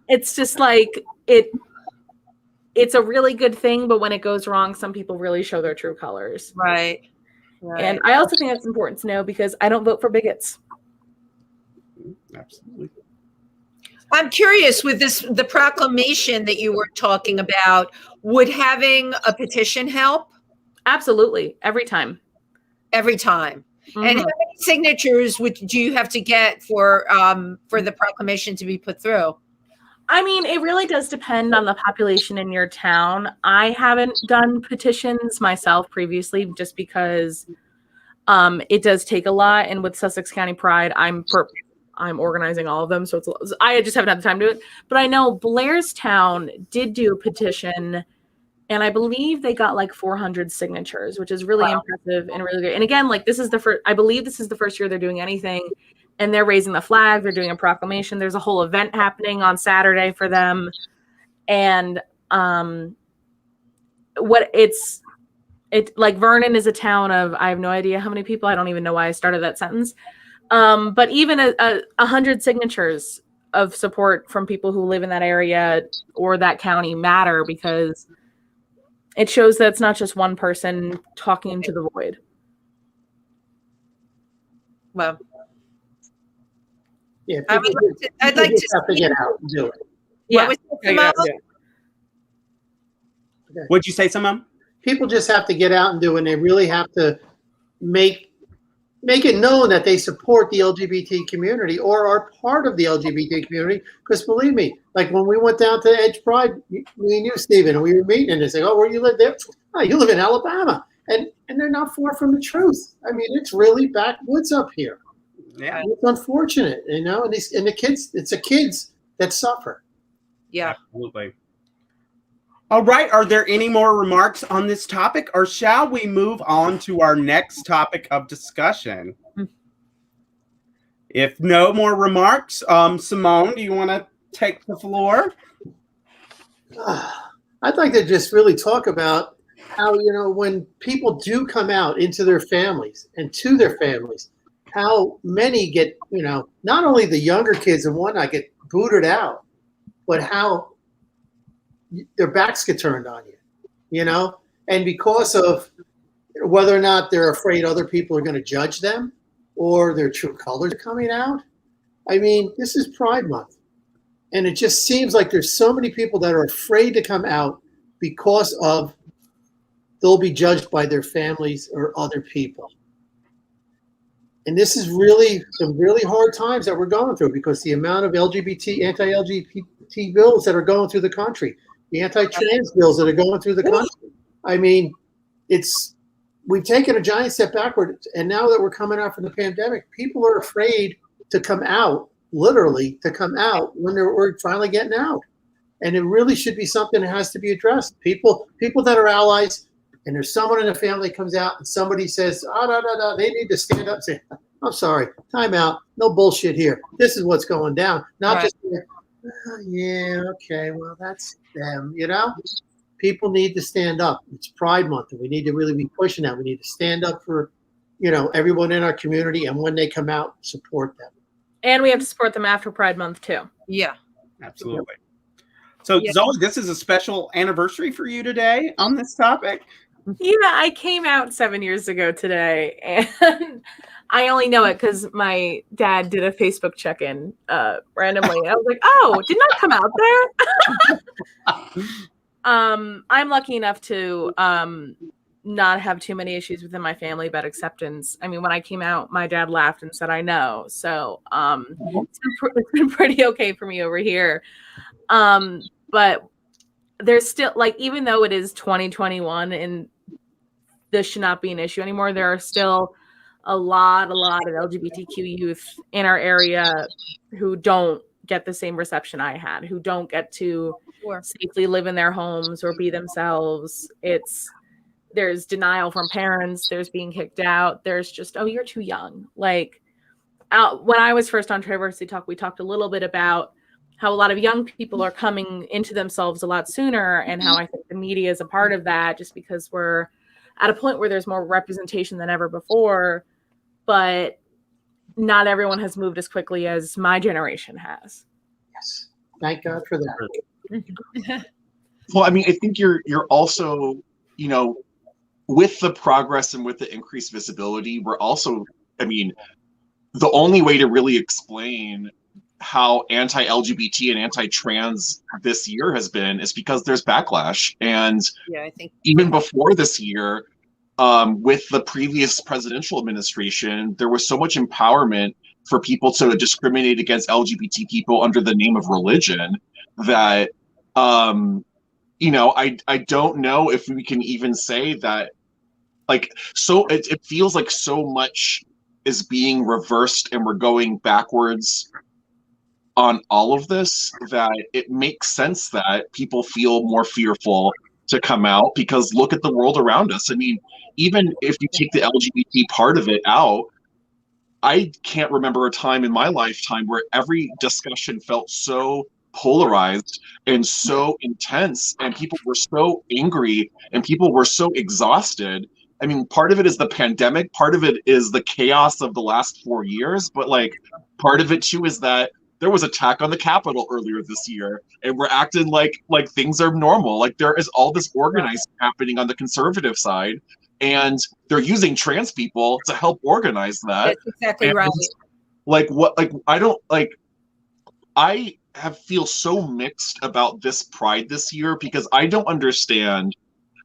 It's just like it's a really good thing, but when it goes wrong, some people really show their true colors. Right. And I also think that's important to know because I don't vote for bigots. Absolutely. I'm curious with the proclamation that you were talking about, would having a petition help? Absolutely. Every time. Every time. Mm-hmm. And how many signatures do you have to get for the proclamation to be put through? I mean, it really does depend on the population in your town. I haven't done petitions myself previously just because it does take a lot. And with Sussex County Pride, I'm organizing all of them. So I just haven't had the time to do it. But I know Blairstown did do a petition, and I believe they got like 400 signatures, which is really impressive and really good. And again, like I believe this is the first year they're doing anything, and they're raising the flag. They're doing a proclamation. There's a whole event happening on Saturday for them. And like Vernon is a town of, I have no idea how many people. I don't even know why I started that sentence. But even 100 signatures of support from people who live in that area or that county matter, because it shows that it's not just one person talking into the void. Well, yeah, I'd like to have to get out and do it. Yeah. What'd you say, Simone? People just have to get out and do it, and they really have to make it known that they support the LGBT community or are part of the LGBT community. Because believe me, like when we went down to Edge Pride, me and you, Steven, and we were meeting, and they say, "Oh, where you live there? Oh, you live in Alabama," and they're not far from the truth. I mean, it's really backwoods up here. Yeah, it's unfortunate, and the kids, it's the kids that suffer. Yeah, absolutely. All right. Are there any more remarks on this topic, or shall we move on to our next topic of discussion? If no more remarks, Simone, do you want to take the floor? I'd like to just really talk about how, when people do come out into their families and to their families, how many get, not only the younger kids and whatnot get booted out, but how their backs get turned on you, and because of whether or not they're afraid other people are going to judge them or their true colors are coming out. I mean, this is Pride Month, and it just seems like there's so many people that are afraid to come out because of they'll be judged by their families or other people. And this is really some really hard times that we're going through, because the amount of anti-LGBT bills that are going through the country, the anti-trans bills that are going through the country. I mean, we've taken a giant step backward, and now that we're coming out from the pandemic, people are afraid to come out, literally to come out when we're finally getting out. And it really should be something that has to be addressed. People that are allies, and there's someone in the family that comes out and somebody says, no, they need to stand up and say, "I'm sorry, time out, no bullshit here. This is what's going down." Not just, yeah, okay, well, that's them, People need to stand up. It's Pride Month, and we need to really be pushing that. We need to stand up for, everyone in our community, and when they come out, support them. And we have to support them after Pride Month, too. Yeah. Absolutely. So, Zoe, this is a special anniversary for you today on this topic. Yeah, I came out 7 years ago today, and I only know it because my dad did a Facebook check-in randomly. I was like, "Oh, didn't I come out there?" I'm lucky enough to not have too many issues within my family about acceptance. I mean, when I came out, my dad laughed and said, "I know." So it's been pretty okay for me over here. But there's still, like, even though it is 2021 and this should not be an issue anymore, there are still a lot of LGBTQ youth in our area who don't get the same reception I had, who don't get to safely live in their homes or be themselves. There's denial from parents, there's being kicked out, there's just, "Oh, you're too young." Like, when I was first on Traversity Talk, we talked a little bit about how a lot of young people are coming into themselves a lot sooner, and how I think the media is a part of that, just because we're at a point where there's more representation than ever before, but not everyone has moved as quickly as my generation has. Yes. Thank God for that. Well, I mean, I think you're also, with the progress and with the increased visibility, we're also, I mean, the only way to really explain how anti-LGBT and anti-trans this year has been is because there's backlash. And I think even before this year, with the previous presidential administration, there was so much empowerment for people to discriminate against LGBT people under the name of religion that, you know, I don't know if we can even say that, like, so it feels like so much is being reversed and we're going backwards on all of this, that it makes sense that people feel more fearful to come out, because look at the world around us. I mean, even if you take the LGBT part of it out, I can't remember a time in my lifetime where every discussion felt so polarized and so intense, and people were so angry and people were so exhausted. I mean, part of it is the pandemic, part of it is the chaos of the last 4 years, but like part of it too is that there was attack on the Capitol earlier this year, and we're acting like things are normal. Like there is all this organizing happening on the conservative side, and they're using trans people to help organize that. That's exactly and right. Like what? Like I don't like. I feel so mixed about this Pride this year, because I don't understand,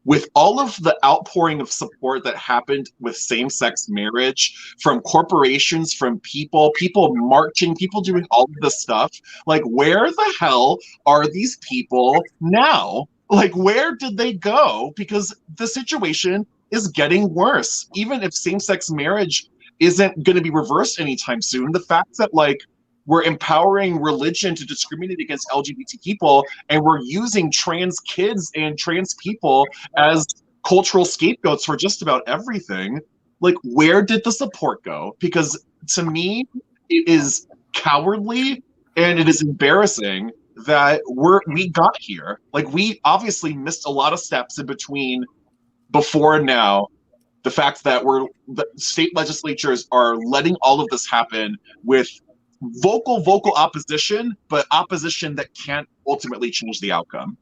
with all of the outpouring of support that happened with same-sex marriage from corporations, from people marching, people doing all of this stuff, like where the hell are these people now? Like where did they go? Because the situation is getting worse. Even if same-sex marriage isn't going to be reversed anytime soon, the fact that like we're empowering religion to discriminate against LGBT people, and we're using trans kids and trans people as cultural scapegoats for just about everything. Like, where did the support go? Because to me, it is cowardly and it is embarrassing that we got here. Like, we obviously missed a lot of steps in between before and now. The fact that the state legislatures are letting all of this happen with vocal opposition, but opposition that can't ultimately change the outcome.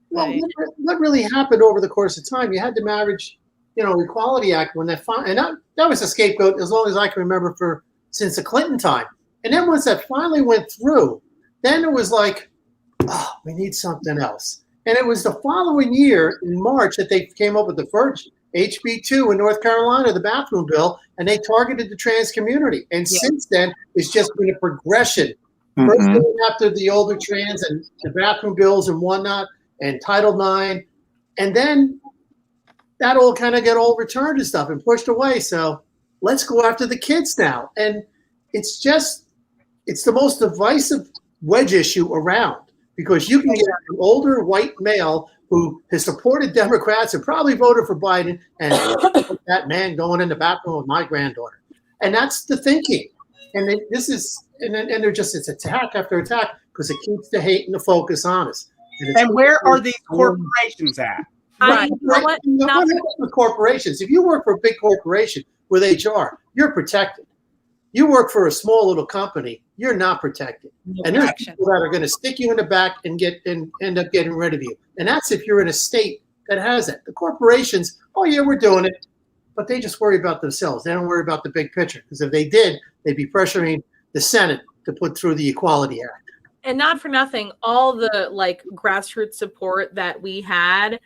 Well, what really happened over the course of time? You had the Marriage, Equality Act when that was a scapegoat as long as I can remember since the Clinton time. And then once that finally went through, then it was like, oh, we need something else. And it was the following year in March that they came up with the first HB2 in North Carolina, the bathroom bill, and they targeted the trans community. And since then, it's just been a progression. First going after the older trans and the bathroom bills and whatnot, and Title IX. And then that all kind of got overturned and stuff and pushed away. So let's go after the kids now. And it's the most divisive wedge issue around, because you can get an older white male who has supported Democrats and probably voted for Biden, and that man going in the bathroom with my granddaughter. And that's the thinking. And they're just, it's attack after attack, because it keeps the hate and the focus on us. And where are these corporations at? Right. What happens with corporations? If you work for a big corporation with HR, you're protected. You work for a small little company, you're not protected. And there's people that are going to stick you in the back and end up getting rid of you. And that's if you're in a state that has it. The corporations, oh yeah, we're doing it, but they just worry about themselves. They don't worry about the big picture, because if they did, they'd be pressuring the Senate to put through the Equality Act. And not for nothing, all the grassroots support that we had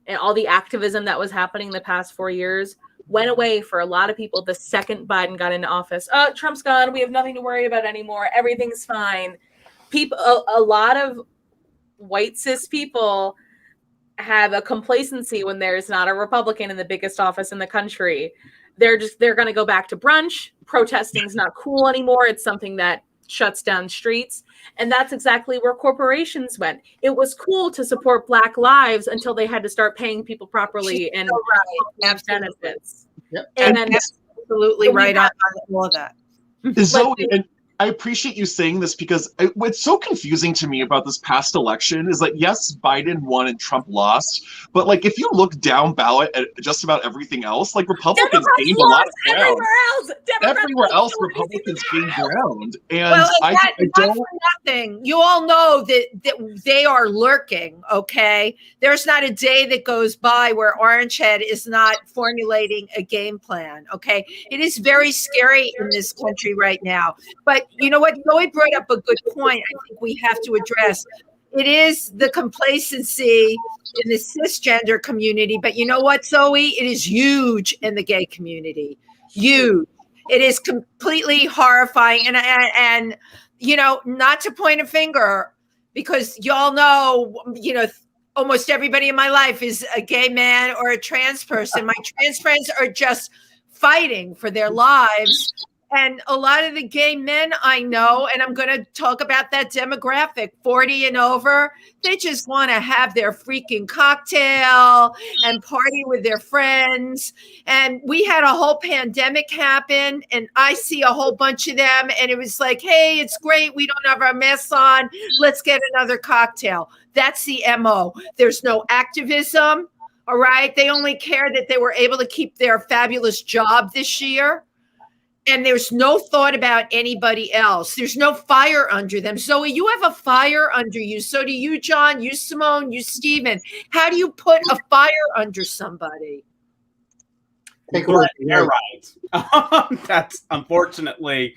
and all the activism that was happening the past 4 years went away for a lot of people the second Biden got into office. Oh, Trump's gone. We have nothing to worry about anymore. Everything's fine. People, a lot of white cis people have a complacency when there's not a Republican in the biggest office in the country. They're going to go back to brunch. Protesting's not cool anymore. It's something that shuts down streets. And that's exactly where corporations went. It was cool to support Black lives until they had to start paying people properly and benefits. Yep. And then absolutely right on all of that. Zoe, and I appreciate you saying this, because what's so confusing to me about this past election is that, yes, Biden won and Trump lost, but if you look down ballot at just about everything else, Republicans gained a lot of ground. Everywhere else, Republicans gained ground. And I don't. For nothing. You all know that they are lurking, okay? There's not a day that goes by where Orangehead is not formulating a game plan, okay? It is very scary in this country right now. But you know what? Zoe brought up a good point. I think we have to address. It is the complacency in the cisgender community, but you know what, Zoe? It is huge in the gay community. Huge. It is completely horrifying. And you know, not to point a finger, because y'all know, you know, almost everybody in my life is a gay man or a trans person. My trans friends are just fighting for their lives. And a lot of the gay men I know, and I'm going to talk about that demographic, 40 and over, they just want to have their freaking cocktail and party with their friends. And we had a whole pandemic happen, and I see a whole bunch of them, and it was like, hey, it's great. We don't have our masks on. Let's get another cocktail. That's the MO. There's no activism, all right? They only care that they were able to keep their fabulous job this year. And there's no thought about anybody else. There's no fire under them. Zoe, you have a fire under you. So do you, John, you, Simone, you, Steven. How do you put a fire under somebody? Take away. You're right. That's unfortunately,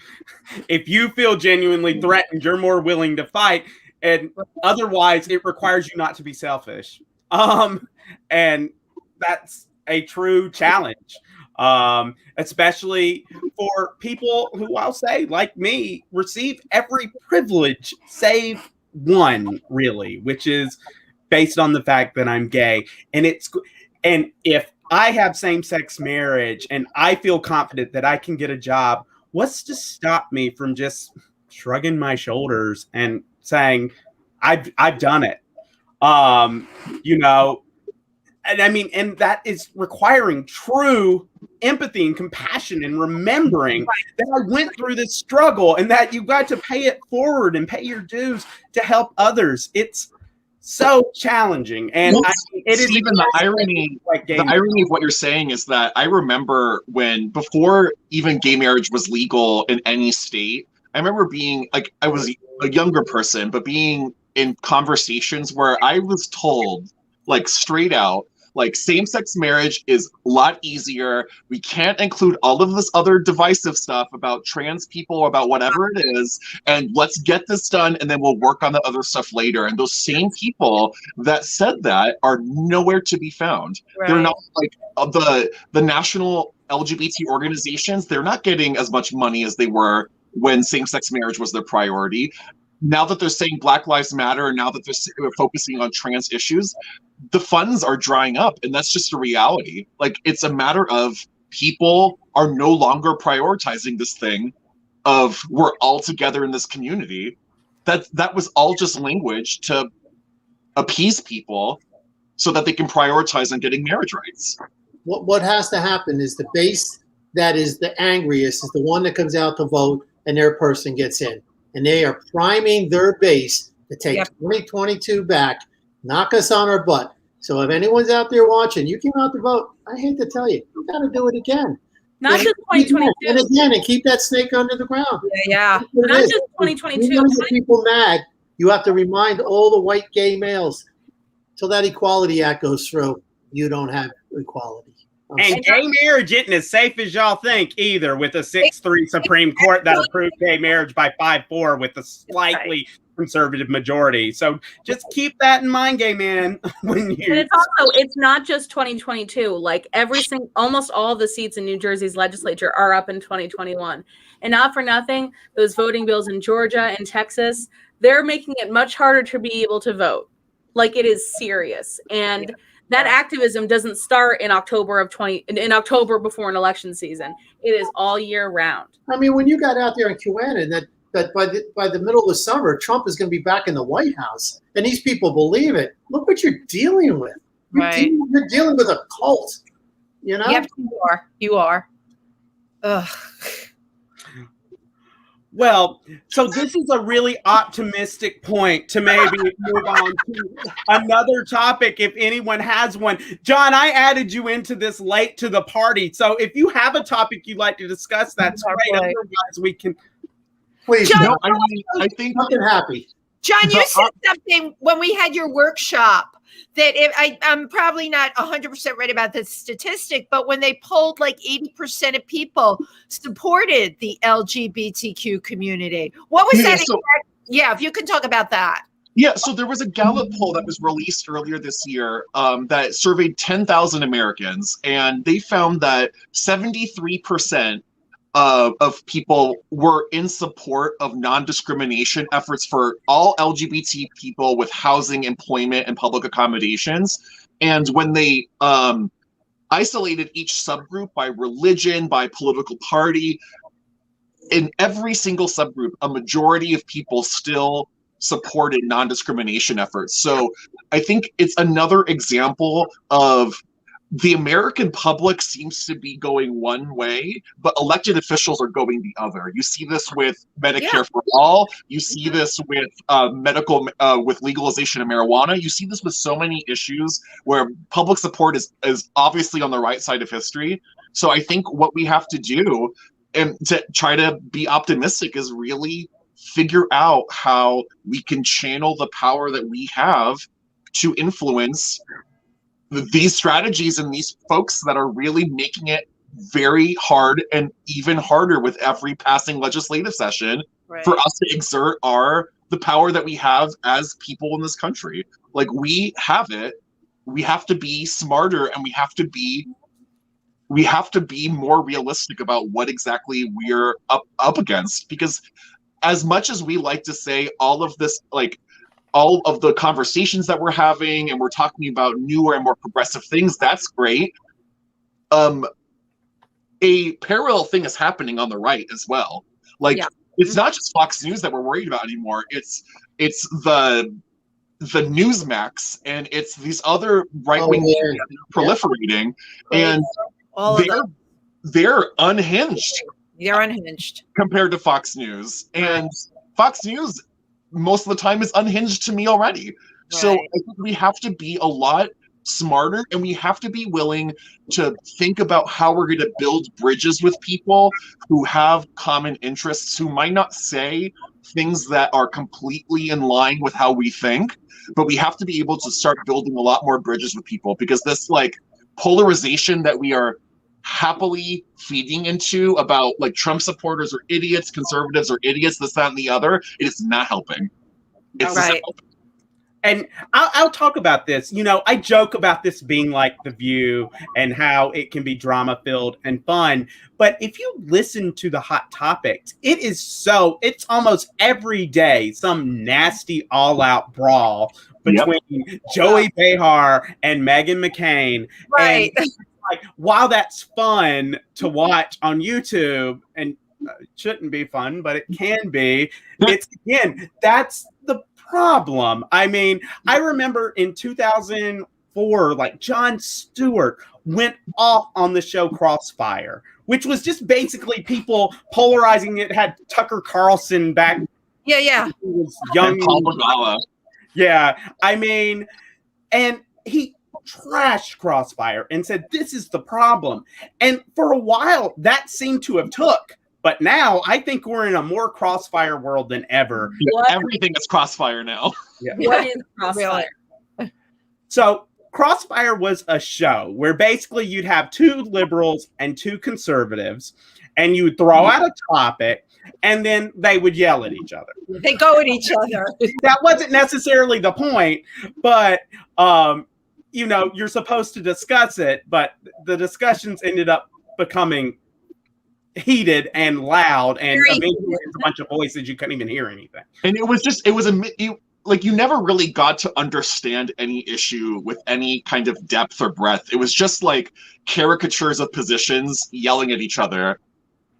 if you feel genuinely threatened, you're more willing to fight. And otherwise, it requires you not to be selfish. And that's a true challenge. Especially for people who, I'll say, like me, receive every privilege save one, really, which is based on the fact that I'm gay. And if I have same-sex marriage and I feel confident that I can get a job, what's to stop me from just shrugging my shoulders and saying, I've done it? You know, and I mean, and that is requiring true empathy and compassion and remembering that I went through this struggle and that you got to pay it forward and pay your dues to help others. It's so challenging. And it is even the irony of what you're saying is that I remember before even gay marriage was legal in any state, I remember being like, I was a younger person, but being in conversations where I was told, like, straight out, like, same-sex marriage is a lot easier. We can't include all of this other divisive stuff about trans people, about whatever it is, and let's get this done, and then we'll work on the other stuff later. And those same people that said that are nowhere to be found. Right. They're not, like, the national LGBT organizations, they're not getting as much money as they were when same-sex marriage was their priority. Now that they're saying Black Lives Matter, and now that they're focusing on trans issues, the funds are drying up, and that's just a reality. Like, it's a matter of people are no longer prioritizing this thing of we're all together in this community. That was all just language to appease people so that they can prioritize on getting marriage rights. What has to happen is the base that is the angriest is the one that comes out to vote, and their person gets in. And they are priming their base to take 2022 back, knock us on our butt. So if anyone's out there watching, you came out to vote, I hate to tell you, you got to do it again. Not just 2022. And again, and keep that snake under the ground. Yeah. Not just 2022. You want to get people mad, you have to remind all the white gay males, till that Equality Act goes through, you don't have equality. And gay marriage isn't as safe as y'all think either, with a 6-3 Supreme Court that approved gay marriage by 5-4 with a slightly conservative majority. So just keep that in mind, gay man. And it's not just 2022. Like almost all the seats in New Jersey's legislature are up in 2021. And not for nothing, those voting bills in Georgia and Texas, they're making it much harder to be able to vote. Like, it is serious. And that activism doesn't start in October before an election season. It is all year round. I mean, when you got out there in QAnon that by the middle of the summer, Trump is going to be back in the White House, and these people believe it. Look what you're dealing with. You're dealing with a cult. You know? Yep, you are. Ugh. Well, so this is a really optimistic point to maybe move on to another topic if anyone has one. John, I added you into this late to the party. So if you have a topic you'd like to discuss, that's great. Otherwise, we can. Please, John, I think I'm happy. John, you said something when we had your workshop that I'm probably not 100% right about this statistic, but when they polled, like 80% of people supported the LGBTQ community. What was that? Yeah, if you can talk about that. Yeah, so there was a Gallup poll that was released earlier this year that surveyed 10,000 Americans, and they found that 73% of people were in support of non-discrimination efforts for all LGBT people with housing, employment, and public accommodations. And when they isolated each subgroup by religion, by political party, in every single subgroup, a majority of people still supported non-discrimination efforts. So I think it's another example of the American public seems to be going one way, but elected officials are going the other. You see this with Medicare for all. You see this with with legalization of marijuana. You see this with so many issues where public support is obviously on the right side of history. So I think what we have to do and to try to be optimistic is really figure out how we can channel the power that we have to influence these strategies and these folks that are really making it very hard and even harder with every passing legislative session for us to exert the power that we have as people in this country. Like, we have it. We have to be smarter, and we have to be more realistic about what exactly we're up against. Because as much as we like to say all of this, like, all of the conversations that we're having and we're talking about newer and more progressive things, that's great. A parallel thing is happening on the right as well. Like, it's not just Fox News that we're worried about anymore. It's the Newsmax, and it's these other right-wing media proliferating, and they're unhinged. They're unhinged compared to Fox News, and Fox News most of the time is unhinged to me already. So I think we have to be a lot smarter, and we have to be willing to think about how we're going to build bridges with people who have common interests, who might not say things that are completely in line with how we think, but we have to be able to start building a lot more bridges with people, because this, like, polarization that we are happily feeding into about, like, Trump supporters are idiots, conservatives are idiots, this, that, and the other, it is not helping. It's not helping. And I'll talk about this. You know, I joke about this being like The View and how it can be drama filled and fun. But if you listen to the hot topics, it's almost every day some nasty all out brawl between Joey Behar and Meghan McCain. Right. And, like, while that's fun to watch on YouTube, and it shouldn't be fun, but it can be, that's the problem. I mean, I remember in 2004, like, Jon Stewart went off on the show Crossfire, which was just basically people polarizing it. Had Tucker Carlson back. Yeah. He was young. And Paul Begala. Yeah. I mean, and he trashed Crossfire and said, this is the problem. And for a while, that seemed to have took. But now I think we're in a more Crossfire world than ever. Everything is Crossfire now. What is Crossfire? So Crossfire was a show where basically you'd have two liberals and two conservatives, and you would throw out a topic, and then they would yell at each other. They go at each other. That wasn't necessarily the point, but you know, you're supposed to discuss it, but the discussions ended up becoming heated and loud, and eventually it's a bunch of voices, you couldn't even hear anything. And you never really got to understand any issue with any kind of depth or breadth. It was just like caricatures of positions yelling at each other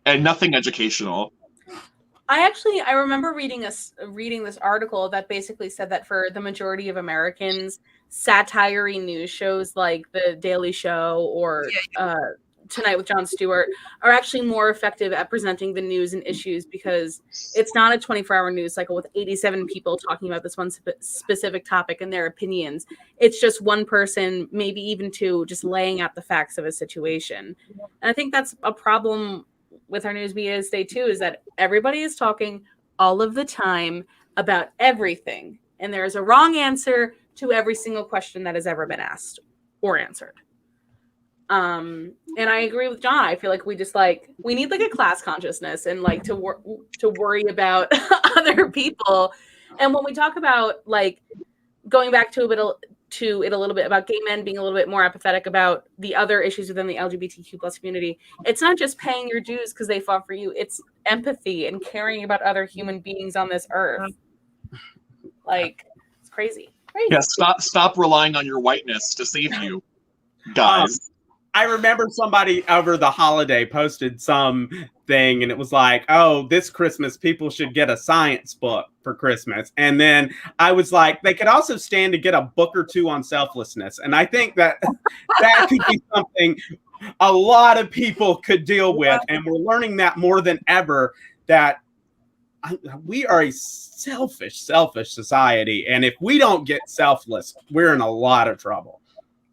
and nothing educational. I remember reading this article that basically said that for the majority of Americans, satire-y news shows like The Daily Show or Tonight with Jon Stewart are actually more effective at presenting the news and issues, because it's not a 24-hour news cycle with 87 people talking about this one specific topic and their opinions. It's just one person, maybe even two, just laying out the facts of a situation. And I think that's a problem with our news media today too, is that everybody is talking all of the time about everything, and there is a wrong answer to every single question that has ever been asked or answered. And I agree with John. I feel like we just we need a class consciousness and to worry about other people. And when we talk about going back to it a little bit about gay men being a little bit more apathetic about the other issues within the LGBTQ plus community, it's not just paying your dues because they fought for you. It's empathy and caring about other human beings on this earth. It's crazy. Yeah, stop relying on your whiteness to save you, guys. I remember somebody over the holiday posted something, and it was like, oh, this Christmas people should get a science book for Christmas. And then I was like, they could also stand to get a book or two on selflessness. And I think that could be something a lot of people could deal with. And we're learning that more than ever, that we are a selfish society. And if we don't get selfless, we're in a lot of trouble.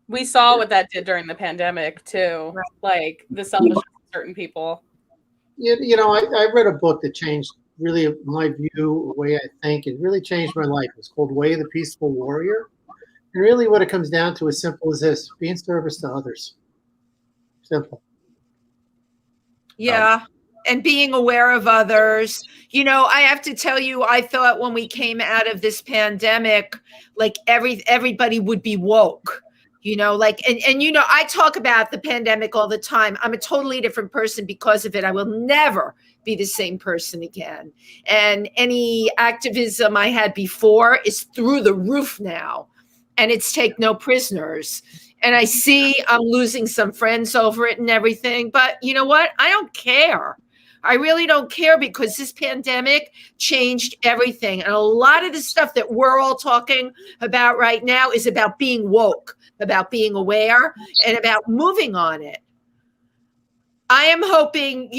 We saw what that did during the pandemic too, the selfishness of certain people. I read a book that changed really my view, the way I think. It really changed my life. It's called Way of the Peaceful Warrior. And really what it comes down to is simple as this: be in service to others. Simple. Yeah. And being aware of others. I have to tell you, I thought when we came out of this pandemic, everybody would be woke. I talk about the pandemic all the time. I'm a totally different person because of it. I will never be the same person again. And any activism I had before is through the roof now. And it's take no prisoners. And I see I'm losing some friends over it and everything. But you know what? I don't care. I really don't care, because this pandemic changed everything. And a lot of the stuff that we're all talking about right now is about being woke, about being aware, and about moving on it. I am hoping,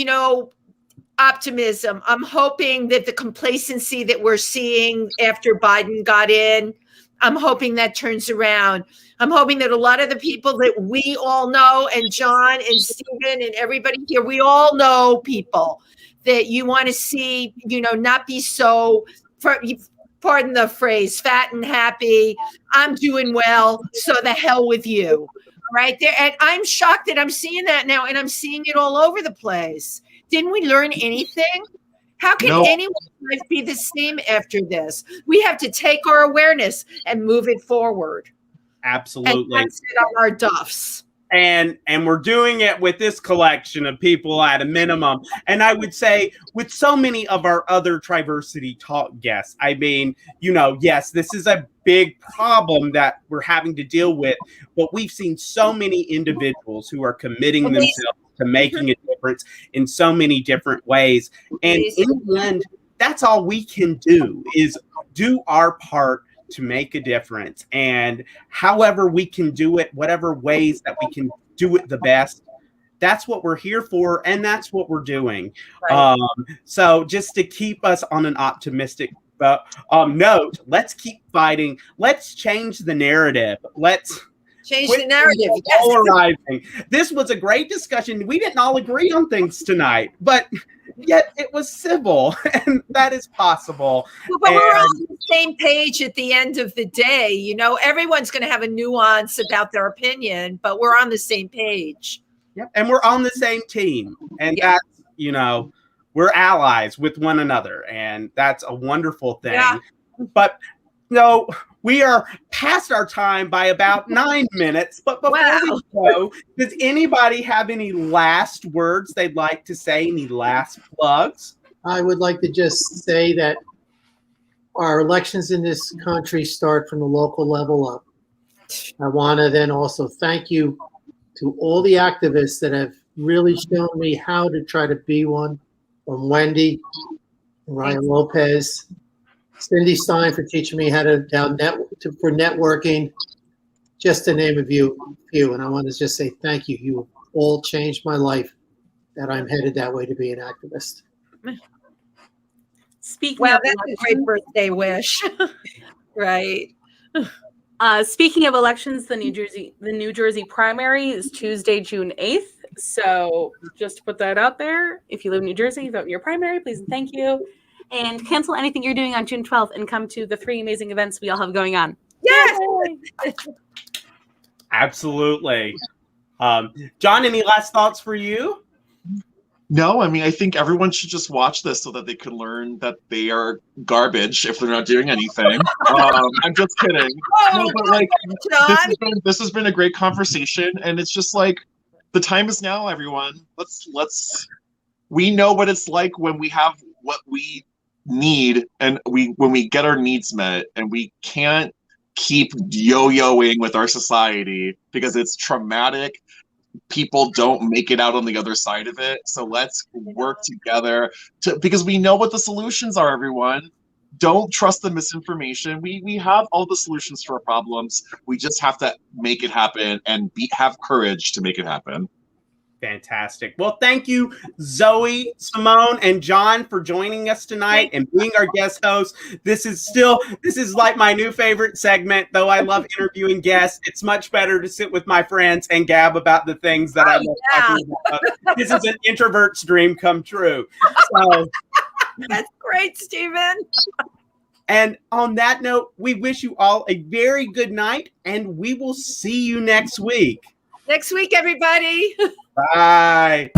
optimism. I'm hoping that the complacency that we're seeing after Biden got in, I'm hoping that turns around. I'm hoping that a lot of the people that we all know, and John and Steven and everybody here, we all know people that you want to see, not be so, pardon the phrase, fat and happy. I'm doing well, so the hell with you. Right there. And I'm shocked that I'm seeing that now, and I'm seeing it all over the place. Didn't we learn anything? How can anyone's life be the same after this? We have to take our awareness and move it forward. Absolutely. And that's it on our duffs. And we're doing it with this collection of people at a minimum. And I would say with so many of our other Triversity Talk guests, I mean, yes, this is a big problem that we're having to deal with, but we've seen so many individuals who are committing themselves to making a difference in so many different ways. And in the end, that's all we can do, is do our part to make a difference. And however we can do it, whatever ways that we can do it the best, that's what we're here for, and that's what we're doing. Right. So just to keep us on an optimistic note, let's keep fighting. Let's change the narrative. Let's change the narrative. Polarizing. This was a great discussion. We didn't all agree on things tonight, but yet it was civil, and that is possible. But we're on the same page at the end of the day. Everyone's going to have a nuance about their opinion, but we're on the same page. Yep. And we're on the same team. And that's, we're allies with one another. And that's a wonderful thing. Yeah. But we are past our time by about 9 minutes. But before we go, does anybody have any last words they'd like to say? Any last plugs? I would like to just say that our elections in this country start from the local level up. I want to then also thank you to all the activists that have really shown me how to try to be one, from Wendy, Ryan Lopez, Cindy Stein for teaching me how to for networking, just to name a few. And I want to just say thank you. You have all changed my life, that I'm headed that way to be an activist. Speaking of that's a great birthday wish. Right. Speaking of elections, the New Jersey primary is Tuesday, June 8th. So just to put that out there, if you live in New Jersey, vote in your primary, please and thank you. And cancel anything you're doing on June 12th and come to the 3 amazing events we all have going on. Yes. Absolutely. John, any last thoughts for you? No, I mean, I think everyone should just watch this so that they can learn that they are garbage if they're not doing anything. I'm just kidding. No, but like, this has been a great conversation, and it's just like the time is now, everyone. We know what it's like when we have what we need, and when we get our needs met, and we can't keep yo-yoing with our society because it's traumatic. People don't make it out on the other side of it. So let's work together because we know what the solutions are, everyone. Don't trust the misinformation. We have all the solutions to our problems. We just have to make it happen and have courage to make it happen. Fantastic. Well, thank you, Zoe, Simone, and John for joining us tonight and being our guest host. This is like my new favorite segment, though I love interviewing guests. It's much better to sit with my friends and gab about the things that I love talking about. This is an introvert's dream come true. So, that's great, Steven. And on that note, we wish you all a very good night, and we will see you next week. Next week, everybody. Bye.